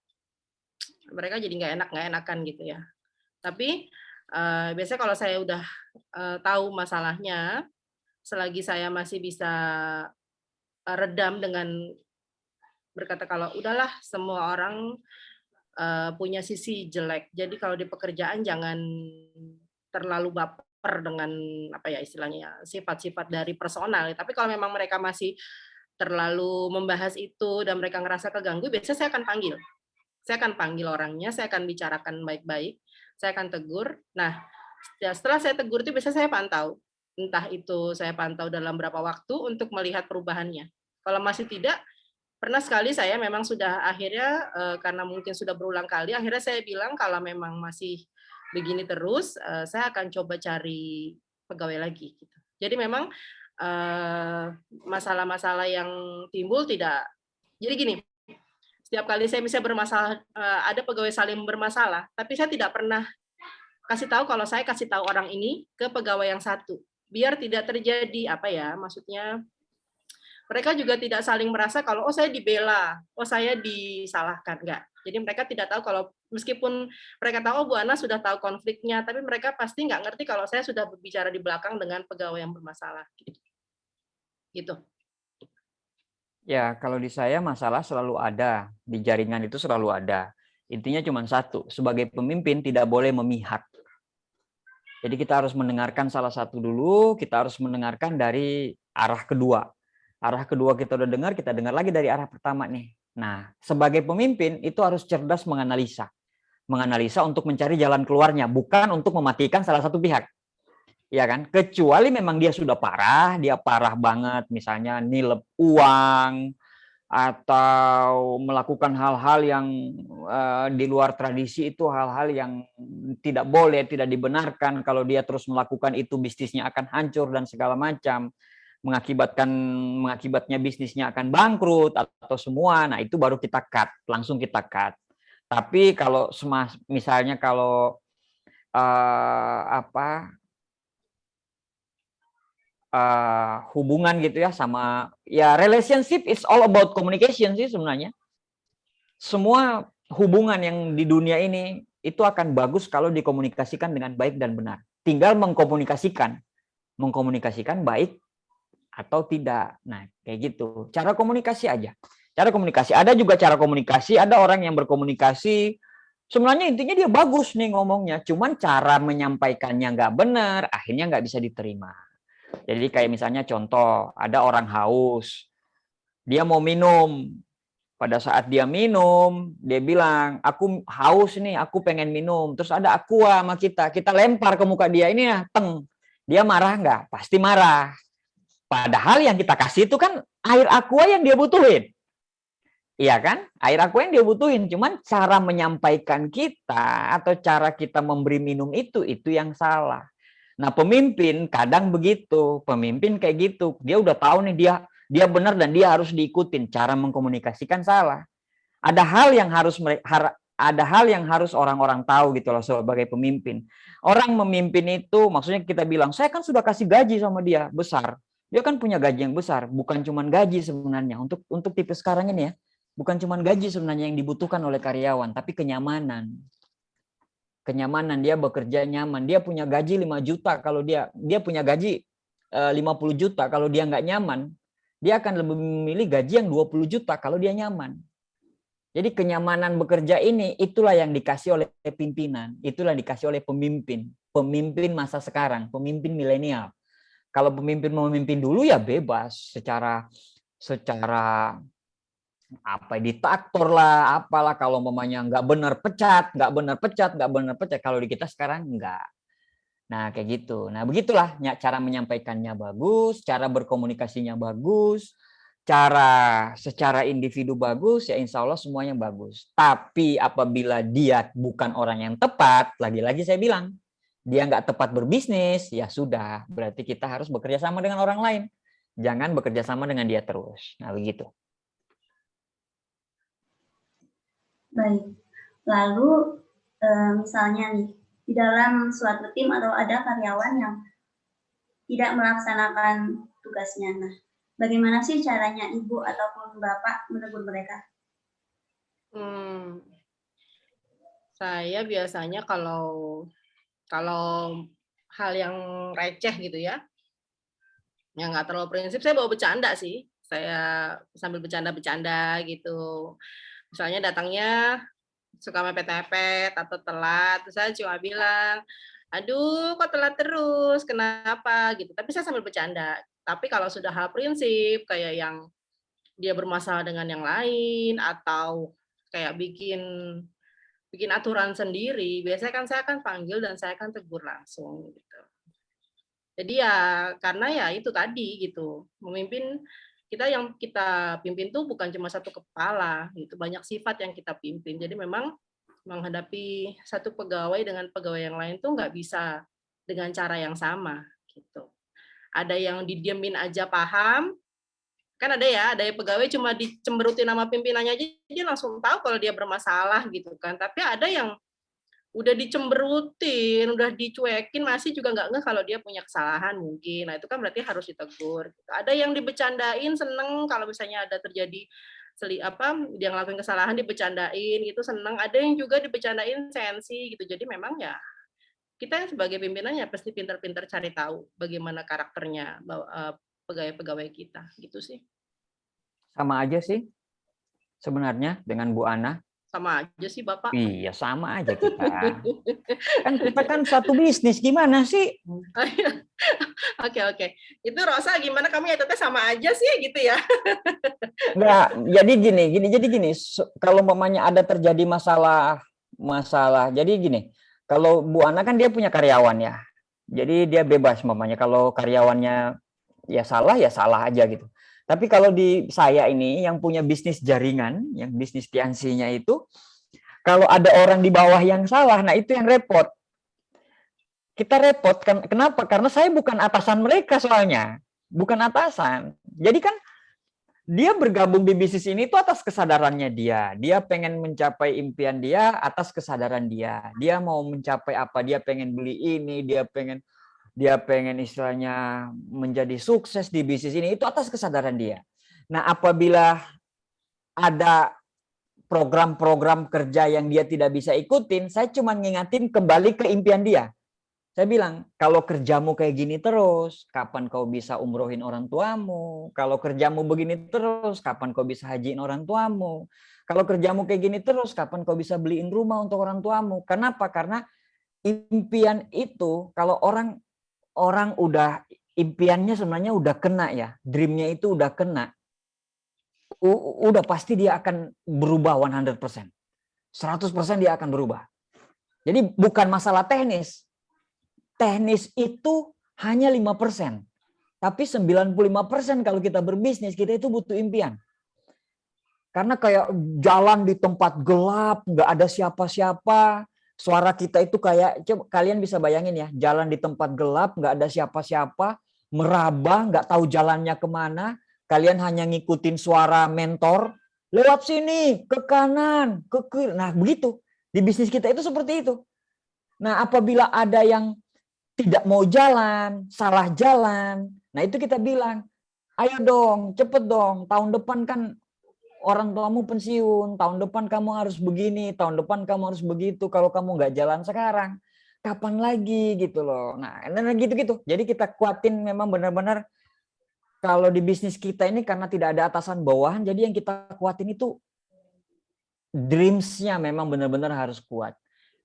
mereka jadi nggak enakan gitu ya. Tapi biasanya kalau saya udah tahu masalahnya, selagi saya masih bisa redam dengan berkata kalau udahlah semua orang punya sisi jelek. Jadi kalau di pekerjaan jangan terlalu baper dengan apa ya istilahnya sifat-sifat dari personal. Tapi kalau memang mereka masih terlalu membahas itu dan mereka ngerasa keganggu, biasanya saya akan panggil. Saya akan panggil orangnya, saya akan bicarakan baik-baik, saya akan tegur. Nah, setelah saya tegur itu biasanya saya pantau. Entah itu saya pantau dalam berapa waktu untuk melihat perubahannya. Kalau masih tidak, pernah sekali saya memang sudah akhirnya, karena mungkin sudah berulang kali, akhirnya saya bilang kalau memang masih begini terus, saya akan coba cari pegawai lagi. Gitu. Jadi memang masalah-masalah yang timbul tidak, jadi gini, setiap kali saya bisa bermasalah, ada pegawai saling bermasalah, tapi saya tidak pernah kasih tahu kalau saya kasih tahu orang ini ke pegawai yang satu, biar tidak terjadi apa ya, maksudnya mereka juga tidak saling merasa kalau oh saya dibela, oh saya disalahkan, enggak. Jadi mereka tidak tahu kalau meskipun mereka tahu oh, Bu Ana sudah tahu konfliknya, tapi mereka pasti nggak ngerti kalau saya sudah berbicara di belakang dengan pegawai yang bermasalah. Gitu. Ya, kalau di saya masalah selalu ada, di jaringan itu selalu ada. Intinya cuma satu, sebagai pemimpin tidak boleh memihak. Jadi kita harus mendengarkan salah satu dulu, kita harus mendengarkan dari arah kedua. Arah kedua kita udah dengar, kita dengar lagi dari arah pertama nih. Nah, sebagai pemimpin itu harus cerdas menganalisa. Menganalisa untuk mencari jalan keluarnya, bukan untuk mematikan salah satu pihak. Ya kan, kecuali memang dia sudah parah, dia parah banget, misalnya nilep uang atau melakukan hal-hal yang di luar tradisi, itu hal-hal yang tidak boleh, tidak dibenarkan. Kalau dia terus melakukan itu, bisnisnya akan hancur dan segala macam, mengakibatnya bisnisnya akan bangkrut atau semua. Nah itu baru kita cut, langsung kita cut. Tapi kalau misalnya kalau hubungan gitu ya, sama ya relationship is all about communication sih sebenarnya. Semua hubungan yang di dunia ini itu akan bagus kalau dikomunikasikan dengan baik dan benar. Tinggal mengkomunikasikan baik atau tidak. Nah, kayak gitu. Cara komunikasi aja. Cara komunikasi. Ada juga cara komunikasi, ada orang yang berkomunikasi sebenarnya intinya dia bagus nih ngomongnya, cuman cara menyampaikannya nggak benar, akhirnya nggak bisa diterima. Jadi kayak misalnya contoh, ada orang haus, dia mau minum. Pada saat dia minum, dia bilang, aku haus nih, aku pengen minum. Terus ada aqua sama kita lempar ke muka dia, ini ya, teng. Dia marah nggak? Pasti marah. Padahal yang kita kasih itu kan air aqua yang dia butuhin. Iya kan? Air aqua yang dia butuhin. Cuman cara menyampaikan kita atau cara kita memberi minum itu yang salah. Nah, pemimpin kadang begitu, pemimpin kayak gitu, dia udah tahu nih dia benar dan dia harus diikutin, cara mengkomunikasikan salah. Ada hal yang harus orang-orang tahu gitu loh sebagai pemimpin. Orang memimpin itu maksudnya kita bilang, saya kan sudah kasih gaji sama dia besar, Dia kan punya gaji yang besar, bukan cuma gaji sebenarnya. Untuk tipe sekarang ini ya, bukan cuma gaji sebenarnya yang dibutuhkan oleh karyawan, tapi kenyamanan. Kenyamanan, dia bekerja nyaman. Dia punya gaji 5 juta kalau dia punya gaji 50 juta kalau dia nggak nyaman, dia akan lebih memilih gaji yang 20 juta kalau dia nyaman. Jadi kenyamanan bekerja ini itulah yang dikasih oleh pimpinan, itulah yang dikasih oleh pemimpin masa sekarang, pemimpin milenial. Kalau pemimpin mau memimpin dulu ya bebas secara apa diktator lah, apalah, kalau mamanya nggak benar pecat. Kalau di kita sekarang nggak. Nah kayak gitu. Nah begitulah cara menyampaikannya bagus, cara berkomunikasinya bagus, cara secara individu bagus, ya insya Allah semuanya bagus. Tapi apabila dia bukan orang yang tepat, lagi-lagi saya bilang, dia nggak tepat berbisnis, ya sudah, berarti kita harus bekerja sama dengan orang lain. Jangan bekerja sama dengan dia terus. Nah begitu. Baik. Lalu misalnya nih, di dalam suatu tim atau ada karyawan yang tidak melaksanakan tugasnya. Nah, bagaimana sih caranya Ibu ataupun Bapak menegur mereka? Saya biasanya kalau hal yang receh gitu ya, yang nggak terlalu prinsip, saya bawa bercanda sih. Saya sambil bercanda-bercanda gitu. Misalnya datangnya suka mepet-mepet atau telat, terus saya cuma bilang, aduh kok telat terus, kenapa gitu. Tapi saya sambil bercanda. Tapi kalau sudah hal prinsip, kayak yang dia bermasalah dengan yang lain, atau kayak bikin aturan sendiri, biasanya kan saya akan panggil dan saya akan tegur langsung gitu. Jadi ya karena ya itu tadi gitu, memimpin, yang kita pimpin tuh bukan cuma satu kepala gitu, banyak sifat yang kita pimpin. Jadi memang menghadapi satu pegawai dengan pegawai yang lain tuh nggak bisa dengan cara yang sama gitu. Ada yang didiemin aja paham, kan ada ya pegawai cuma dicemberutin nama pimpinannya aja dia langsung tahu kalau dia bermasalah gitu kan. Tapi ada yang udah dicemberutin, udah dicuekin, masih juga nggak ngeh kalau dia punya kesalahan mungkin. Nah itu kan berarti harus ditegur. Gitu. Ada yang dibecandain seneng kalau misalnya ada terjadi dia ngelakuin kesalahan dibecandain gitu seneng. Ada yang juga dibecandain sensi gitu. Jadi memang ya kita yang sebagai pimpinannya pasti pintar-pintar cari tahu bagaimana karakternya pegawai-pegawai kita gitu sih. Sama aja sih sebenarnya dengan Bu Ana. Sama aja sih Bapak. Iya sama aja kita. Kan kita kan satu bisnis, gimana sih? Oke. Itu Rosa gimana, kamu ya teteh sama aja sih gitu ya? Enggak, jadi gini. Kalau mamanya ada terjadi masalah. Jadi gini, kalau Bu Ana kan dia punya karyawan ya. Jadi dia bebas mamanya. Kalau karyawannya ya salah aja gitu. Tapi kalau di saya ini yang punya bisnis jaringan, yang bisnis tiansinya itu, kalau ada orang di bawah yang salah, nah itu yang repot. Kita repot, kenapa? Karena saya bukan atasan mereka soalnya. Bukan atasan. Jadi kan dia bergabung di bisnis ini itu atas kesadarannya dia. Dia pengen mencapai impian dia atas kesadaran dia. Dia mau mencapai apa, dia pengen beli ini, dia pengen istilahnya menjadi sukses di bisnis ini, itu atas kesadaran dia. Nah, apabila ada program-program kerja yang dia tidak bisa ikutin, saya cuma ngingatin kembali ke impian dia. Saya bilang, kalau kerjamu kayak gini terus, kapan kau bisa umrohin orang tuamu? Kalau kerjamu begini terus, kapan kau bisa hajiin orang tuamu? Kalau kerjamu kayak gini terus, kapan kau bisa beliin rumah untuk orang tuamu? Kenapa? Karena impian itu, kalau orang udah impiannya sebenarnya udah kena ya, dreamnya itu udah kena, udah pasti dia akan berubah 100%. 100% dia akan berubah. Jadi bukan masalah teknis. Teknis itu hanya 5%. Tapi 95% kalau kita berbisnis, kita itu butuh impian. Karena kayak jalan di tempat gelap, nggak ada siapa-siapa, suara kita itu kayak, coba kalian bisa bayangin ya, jalan di tempat gelap, nggak ada siapa-siapa, meraba, nggak tahu jalannya kemana, kalian hanya ngikutin suara mentor, lewat sini, ke kanan, ke kiri. Nah begitu, di bisnis kita itu seperti itu. Nah apabila ada yang tidak mau jalan, salah jalan, Nah itu kita bilang, ayo dong, cepet dong, tahun depan kan orang tuamu pensiun, tahun depan kamu harus begini, tahun depan kamu harus begitu, kalau kamu nggak jalan sekarang, kapan lagi gitu loh. Nah gitu-gitu. Jadi kita kuatin memang benar-benar kalau di bisnis kita ini karena tidak ada atasan bawahan, jadi yang kita kuatin itu dreams-nya memang benar-benar harus kuat.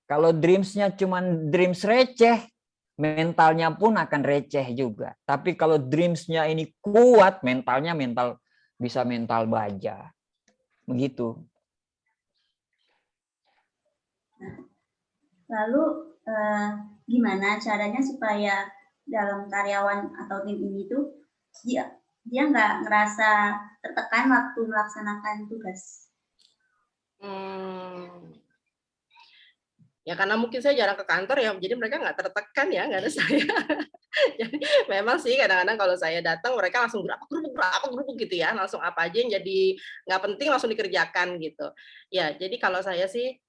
Kalau dreams-nya cuma dreams receh, mentalnya pun akan receh juga. Tapi kalau dreams-nya ini kuat, mentalnya bisa mental baja. Begitu. Lalu gimana caranya supaya dalam karyawan atau tim ini tuh dia nggak ngerasa tertekan waktu melaksanakan tugas? Ya karena mungkin saya jarang ke kantor ya, jadi mereka nggak tertekan ya, nggak ada saya. Jadi memang sih kadang-kadang kalau saya datang mereka langsung berapa gerubuk gitu ya, langsung apa aja yang jadi nggak penting langsung dikerjakan gitu. Ya jadi kalau saya sih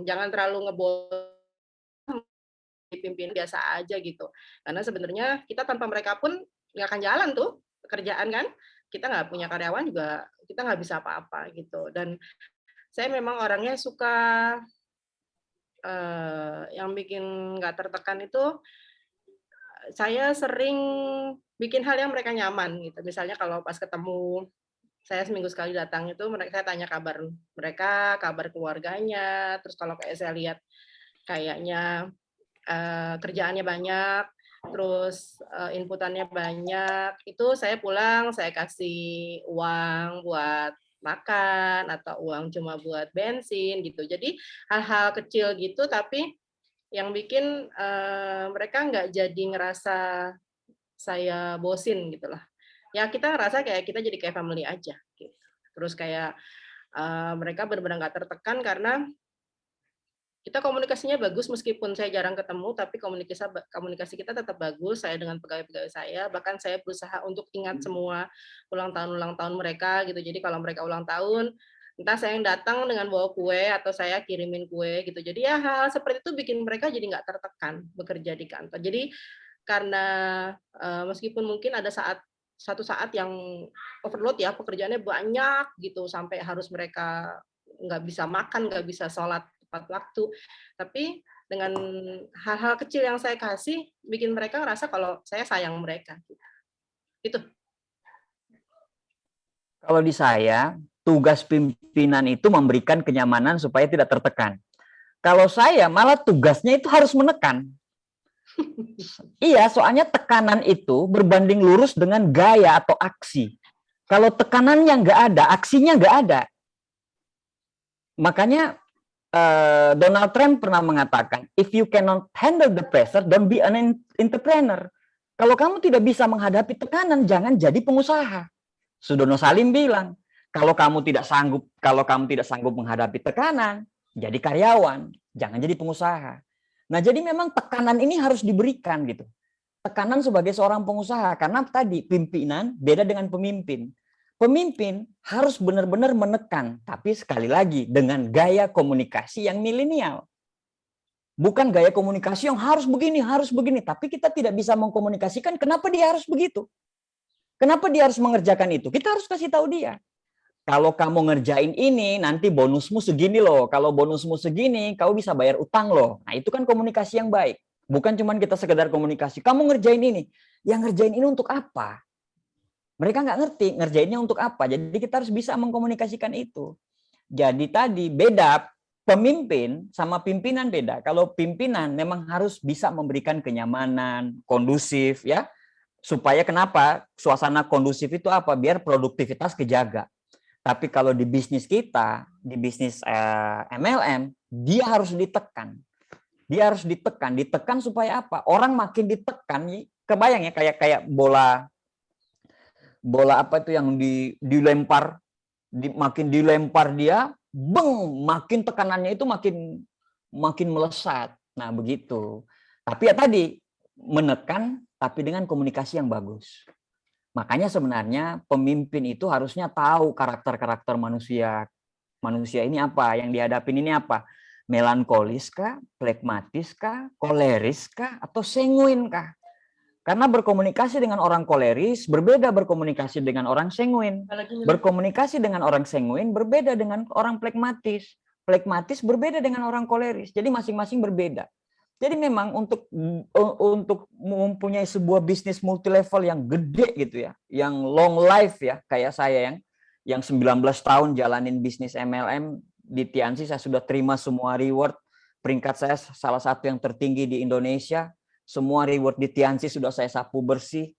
jangan terlalu dipimpin biasa aja gitu. Karena sebenarnya kita tanpa mereka pun nggak akan jalan tuh pekerjaan kan. Kita nggak punya karyawan juga kita nggak bisa apa-apa gitu. Dan saya memang orangnya suka yang bikin nggak tertekan itu saya sering bikin hal yang mereka nyaman gitu. Misalnya kalau pas ketemu saya seminggu sekali datang itu saya tanya kabar mereka, kabar keluarganya, terus kalau kayak saya lihat kayaknya kerjaannya banyak, terus inputannya banyak, itu saya pulang saya kasih uang buat makan atau uang cuma buat bensin gitu. Jadi hal-hal kecil gitu tapi yang bikin mereka nggak jadi ngerasa saya bosin gitu lah. Ya kita ngerasa kayak kita jadi kayak family aja gitu. Terus kayak mereka benar-benar nggak tertekan karena kita komunikasinya bagus meskipun saya jarang ketemu, tapi komunikasi kita tetap bagus. Saya dengan pegawai-pegawai saya, bahkan saya berusaha untuk ingat semua ulang tahun mereka gitu. Jadi kalau mereka ulang tahun, entah saya yang datang dengan bawa kue atau saya kirimin kue gitu. Jadi ya hal-hal seperti itu bikin mereka jadi nggak tertekan bekerja di kantor. Jadi karena meskipun mungkin ada satu saat yang overload ya, pekerjaannya banyak gitu sampai harus mereka nggak bisa makan, nggak bisa sholat tepat waktu. Tapi dengan hal-hal kecil yang saya kasih, bikin mereka ngerasa kalau saya sayang mereka. Itu. Kalau di saya, tugas pimpinan itu memberikan kenyamanan supaya tidak tertekan. Kalau saya, malah tugasnya itu harus menekan. Iya, soalnya tekanan itu berbanding lurus dengan gaya atau aksi. Kalau tekanannya nggak ada, aksinya nggak ada. Makanya Donald Trump pernah mengatakan, if you cannot handle the pressure, don't be an entrepreneur. Kalau kamu tidak bisa menghadapi tekanan, jangan jadi pengusaha. Sudono Salim bilang, kalau kamu tidak sanggup menghadapi tekanan, jadi karyawan, jangan jadi pengusaha. Nah, jadi memang tekanan ini harus diberikan gitu. Tekanan sebagai seorang pengusaha, karena tadi pimpinan beda dengan pemimpin. Pemimpin harus benar-benar menekan, tapi sekali lagi dengan gaya komunikasi yang milenial. Bukan gaya komunikasi yang harus begini, tapi kita tidak bisa mengkomunikasikan kenapa dia harus begitu. Kenapa dia harus mengerjakan itu? Kita harus kasih tahu dia. Kalau kamu ngerjain ini, nanti bonusmu segini loh. Kalau bonusmu segini, kamu bisa bayar utang loh. Nah, itu kan komunikasi yang baik. Bukan cuma kita sekedar komunikasi. Kamu ngerjain ini. Yang ngerjain ini untuk apa? Mereka nggak ngerti ngerjainnya untuk apa. Jadi kita harus bisa mengkomunikasikan itu. Jadi tadi beda pemimpin sama pimpinan beda. Kalau pimpinan memang harus bisa memberikan kenyamanan, kondusif ya. Supaya kenapa? Suasana kondusif itu apa? Biar produktivitas kejaga. Tapi kalau di bisnis kita, di bisnis MLM, dia harus ditekan. Dia harus ditekan. Ditekan supaya apa? Orang makin ditekan, kebayang ya kayak bola apa itu yang dilempar, makin dilempar dia, makin tekanannya itu makin melesat. Nah, begitu. Tapi ya tadi menekan tapi dengan komunikasi yang bagus. Makanya sebenarnya pemimpin itu harusnya tahu karakter-karakter manusia. Manusia ini apa, yang dihadapin ini apa? Melankolis kah, flegmatis kah, koleris kah, atau sanguin kah? Karena berkomunikasi dengan orang koleris berbeda berkomunikasi dengan orang sanguin. Berkomunikasi dengan orang sanguin berbeda dengan orang plekmatis. Plekmatis berbeda dengan orang koleris. Jadi masing-masing berbeda. Jadi memang untuk mempunyai sebuah bisnis multi level yang gede gitu ya, yang long life ya, kayak saya yang 19 tahun jalanin bisnis MLM di Tiansi, saya sudah terima semua reward. Peringkat saya salah satu yang tertinggi di Indonesia. Semua reward di Tiansi sudah saya sapu bersih.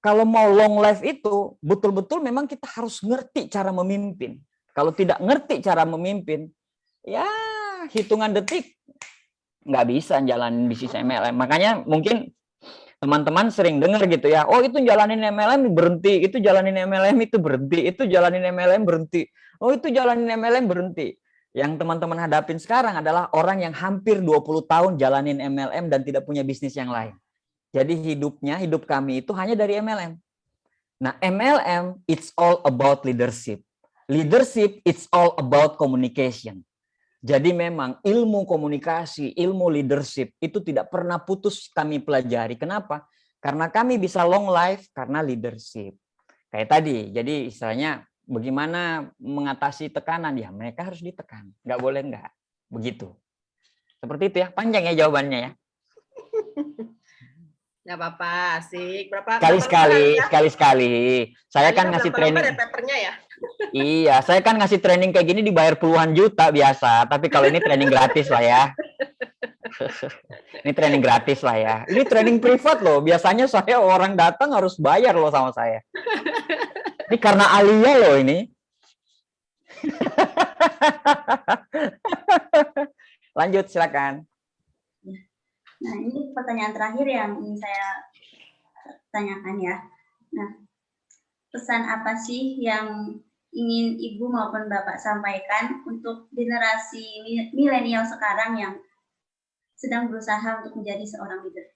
Kalau mau long life itu, betul-betul memang kita harus ngerti cara memimpin. Kalau tidak ngerti cara memimpin, ya hitungan detik nggak bisa jalanin bisnis MLM. Makanya mungkin teman-teman sering dengar gitu ya, oh itu jalanin MLM berhenti, itu jalanin MLM itu berhenti, itu jalanin MLM berhenti, oh itu jalanin MLM berhenti. Yang teman-teman hadapin sekarang adalah orang yang hampir 20 tahun jalanin MLM dan tidak punya bisnis yang lain. Jadi hidup kami itu hanya dari MLM. Nah, MLM it's all about leadership. Leadership it's all about communication. Jadi memang ilmu komunikasi, ilmu leadership itu tidak pernah putus kami pelajari. Kenapa? Karena kami bisa long life karena leadership. Kayak tadi, jadi istilahnya bagaimana mengatasi tekanan? Ya mereka harus ditekan, nggak boleh nggak. Begitu. Seperti itu ya, panjang ya jawabannya ya. Nggak apa-apa, asik. Sekali-sekali. Saya kan ngasih training. Papernya ya? Iya, saya kan ngasih training kayak gini dibayar puluhan juta biasa. Tapi kalau ini training gratis lah ya. Ini training gratis lah ya. Ini training privat loh. Biasanya saya orang datang harus bayar loh sama saya. Ini karena Alia loh ini. Lanjut, silakan. Nah, ini pertanyaan terakhir yang ingin saya tanyakan ya. Nah, pesan apa sih yang ingin Ibu maupun Bapak sampaikan untuk generasi milenial sekarang yang sedang berusaha untuk menjadi seorang leader?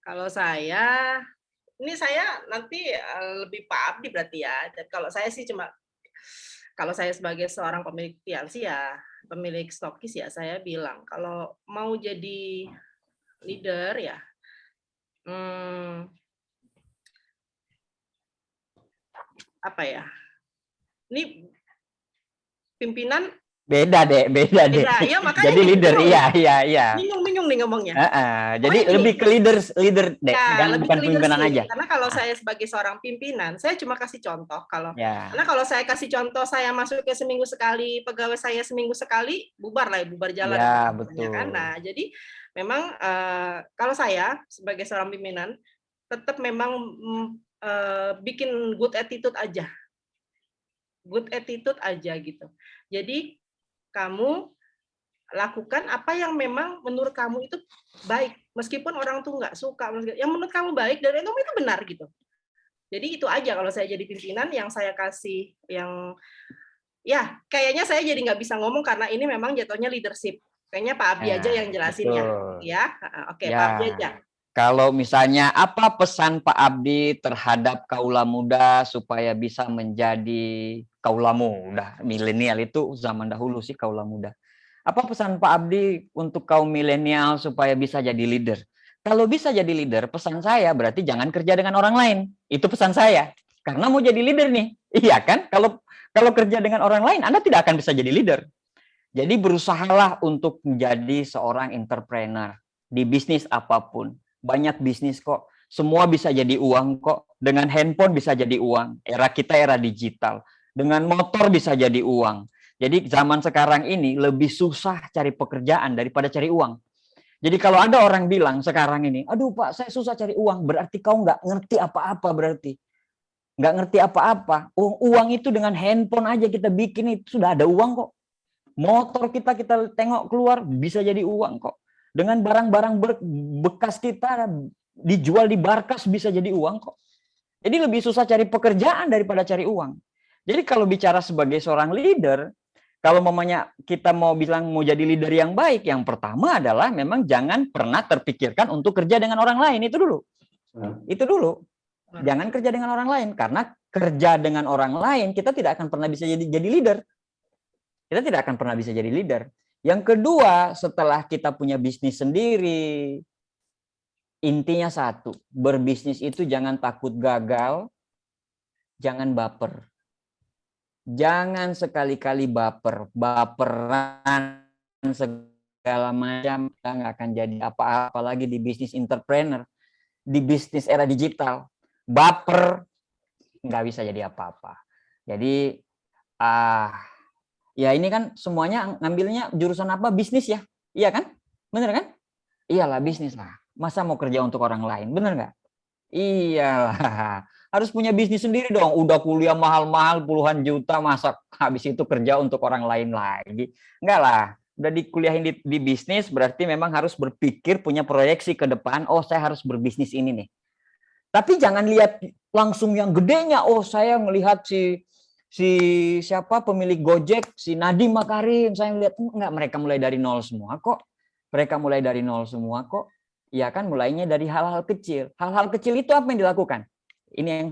Kalau saya, ini saya nanti lebih Pak Abdi berarti ya. Dan kalau saya sih kalau saya sebagai seorang pemilik Tiansi ya, pemilik stokis ya, saya bilang kalau mau jadi leader ya, apa ya? Ini pimpinan beda deh. Ya, makanya jadi leader, iya. Bingung nih ngomongnya. Jadi lebih ke leader deh, bukan pimpinan aja. Karena kalau saya sebagai seorang pimpinan, saya cuma kasih contoh karena kalau saya kasih contoh, saya masuk ke seminggu sekali, pegawai saya seminggu sekali, bubar jalan. Ya, betul. Kan? Nah, jadi memang kalau saya sebagai seorang pimpinan tetap memang bikin good attitude aja gitu. Jadi kamu lakukan apa yang memang menurut kamu itu baik, meskipun orang tuh nggak suka, yang menurut kamu baik dan itu benar gitu. Jadi itu aja kalau saya jadi pimpinan yang saya kasih, yang ya kayaknya saya jadi nggak bisa ngomong karena ini memang jatuhnya leadership. Kayaknya Pak Abdi aja yang jelasin ya. Oke, Pak Abdi aja. Kalau misalnya apa pesan Pak Abdi terhadap kaula muda supaya bisa menjadi kaula muda? Milenial itu zaman dahulu sih kaula muda. Apa pesan Pak Abdi untuk kaum milenial supaya bisa jadi leader? Kalau bisa jadi leader, pesan saya berarti jangan kerja dengan orang lain. Itu pesan saya. Karena mau jadi leader nih. Iya kan? Kalau kerja dengan orang lain, Anda tidak akan bisa jadi leader. Jadi berusahalah untuk menjadi seorang entrepreneur di bisnis apapun. Banyak bisnis kok. Semua bisa jadi uang kok. Dengan handphone bisa jadi uang. Era kita era digital. Dengan motor bisa jadi uang. Jadi zaman sekarang ini lebih susah cari pekerjaan daripada cari uang. Jadi kalau ada orang bilang sekarang ini, aduh Pak, saya susah cari uang. Berarti kau nggak ngerti apa-apa berarti. Nggak ngerti apa-apa. Uang itu dengan handphone aja kita bikin itu sudah ada uang kok. Motor kita tengok keluar bisa jadi uang kok. Dengan barang-barang bekas kita dijual di markas bisa jadi uang kok. Jadi lebih susah cari pekerjaan daripada cari uang. Jadi kalau bicara sebagai seorang leader, kalau mamanya kita mau bilang mau jadi leader yang baik, yang pertama adalah memang jangan pernah terpikirkan untuk kerja dengan orang lain. Itu dulu. Itu dulu. Jangan kerja dengan orang lain. Karena kerja dengan orang lain, kita tidak akan pernah bisa jadi leader. Kita tidak akan pernah bisa jadi leader. Yang kedua, setelah kita punya bisnis sendiri, intinya satu, berbisnis itu jangan takut gagal, jangan baper. Jangan sekali-kali baper, baperan segala macam, kita nggak akan jadi apa-apa lagi di bisnis entrepreneur, di bisnis era digital. Baper nggak bisa jadi apa-apa. Jadi ya ini kan semuanya ngambilnya jurusan apa? Bisnis ya, iya kan? Bener kan? Iyalah bisnis lah. Masa mau kerja untuk orang lain, bener nggak? Iyalah, harus punya bisnis sendiri dong. Udah kuliah mahal-mahal puluhan juta, masa habis itu kerja untuk orang lain lagi? Enggak lah, udah dikuliahin di bisnis, berarti memang harus berpikir, punya proyeksi ke depan, oh saya harus berbisnis ini nih. Tapi jangan lihat langsung yang gedenya, oh saya melihat si siapa pemilik Gojek, si Nadiem Makarim, saya lihat enggak, mereka mulai dari nol semua kok. Mereka mulai dari nol semua kok. Ya kan, mulainya dari hal-hal kecil. Hal-hal kecil itu apa yang dilakukan? Ini yang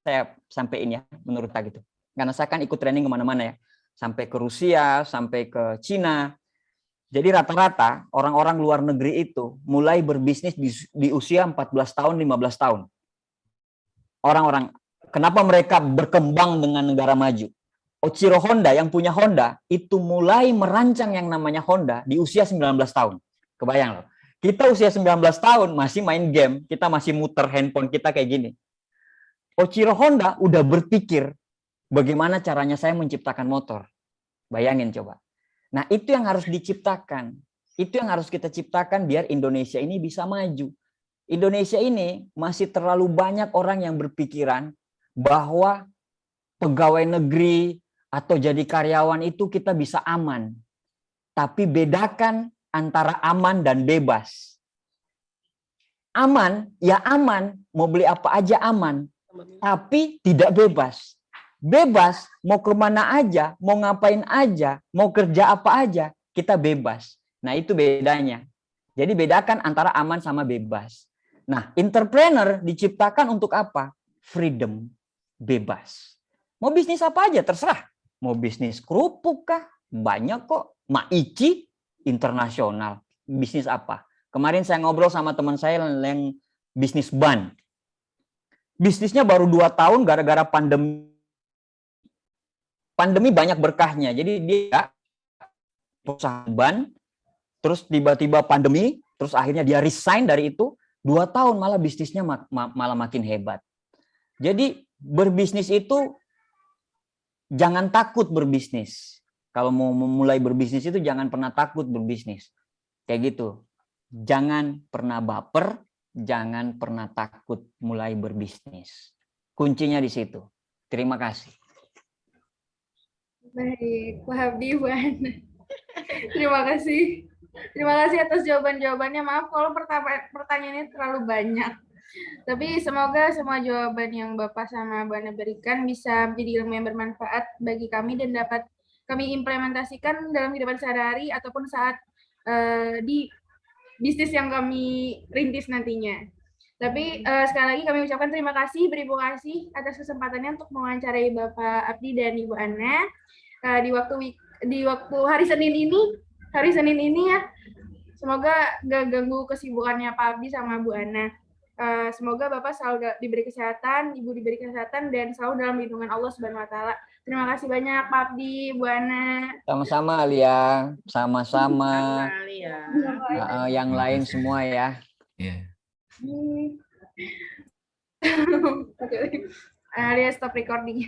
saya sampaikan ya, menurut saya gitu. Karena saya kan ikut training kemana-mana ya. Sampai ke Rusia, sampai ke Cina. Jadi rata-rata orang-orang luar negeri itu mulai berbisnis di usia 14 tahun, 15 tahun. Orang-orang, kenapa mereka berkembang dengan negara maju? Ochiro Honda yang punya Honda, itu mulai merancang yang namanya Honda di usia 19 tahun. Kebayang loh. Kita usia 19 tahun masih main game, kita masih muter handphone kita kayak gini. Ochiro Honda udah berpikir bagaimana caranya saya menciptakan motor. Bayangin coba. Nah, itu yang harus diciptakan. Itu yang harus kita ciptakan biar Indonesia ini bisa maju. Indonesia ini masih terlalu banyak orang yang berpikiran bahwa pegawai negeri atau jadi karyawan itu kita bisa aman. Tapi bedakan antara aman dan bebas. Aman, ya aman, mau beli apa aja aman, tapi tidak bebas. Bebas, mau kemana aja, mau ngapain aja, mau kerja apa aja, kita bebas. Nah, itu bedanya. Jadi bedakan antara aman sama bebas. Nah, entrepreneur diciptakan untuk apa? Freedom, bebas. Mau bisnis apa aja, terserah. Mau bisnis kerupuk kah? Banyak kok. Maici, internasional. Bisnis apa? Kemarin saya ngobrol sama teman saya yang bisnis ban. Bisnisnya baru 2 tahun gara-gara pandemi. Pandemi banyak berkahnya. Jadi dia usaha ban, terus tiba-tiba pandemi, terus akhirnya dia resign dari itu. 2 tahun malah bisnisnya malah makin hebat. Jadi berbisnis itu jangan takut berbisnis. Kalau mau memulai berbisnis itu jangan pernah takut berbisnis. Kayak gitu. Jangan pernah baper, jangan pernah takut mulai berbisnis. Kuncinya di situ. Terima kasih. Baik, Pak Habdi, Bu Ana. Terima kasih. Terima kasih atas jawaban-jawabannya. Maaf kalau pertanyaannya terlalu banyak. Tapi semoga semua jawaban yang Bapak sama Bu Ana berikan bisa menjadi ilmu yang bermanfaat bagi kami dan dapat kami implementasikan dalam kehidupan sehari-hari ataupun saat di bisnis yang kami rintis nantinya. Tapi sekali lagi kami ucapkan terima kasih, beribu kasih atas kesempatannya untuk mewawancarai Bapak Abdi dan Ibu Ana di waktu hari Senin ini ya. Semoga gak ganggu kesibukannya Pak Abdi sama Bu Ana. Semoga Bapak selalu diberi kesehatan, Ibu diberi kesehatan, dan selalu dalam lindungan Allah Subhanahu wa Ta'ala. Terima kasih banyak Pak Abdi, Bu Ana. Sama-sama Alia, sama-sama. Alia. Yang lain semua ya. Iya. Oke. Alia stop recording.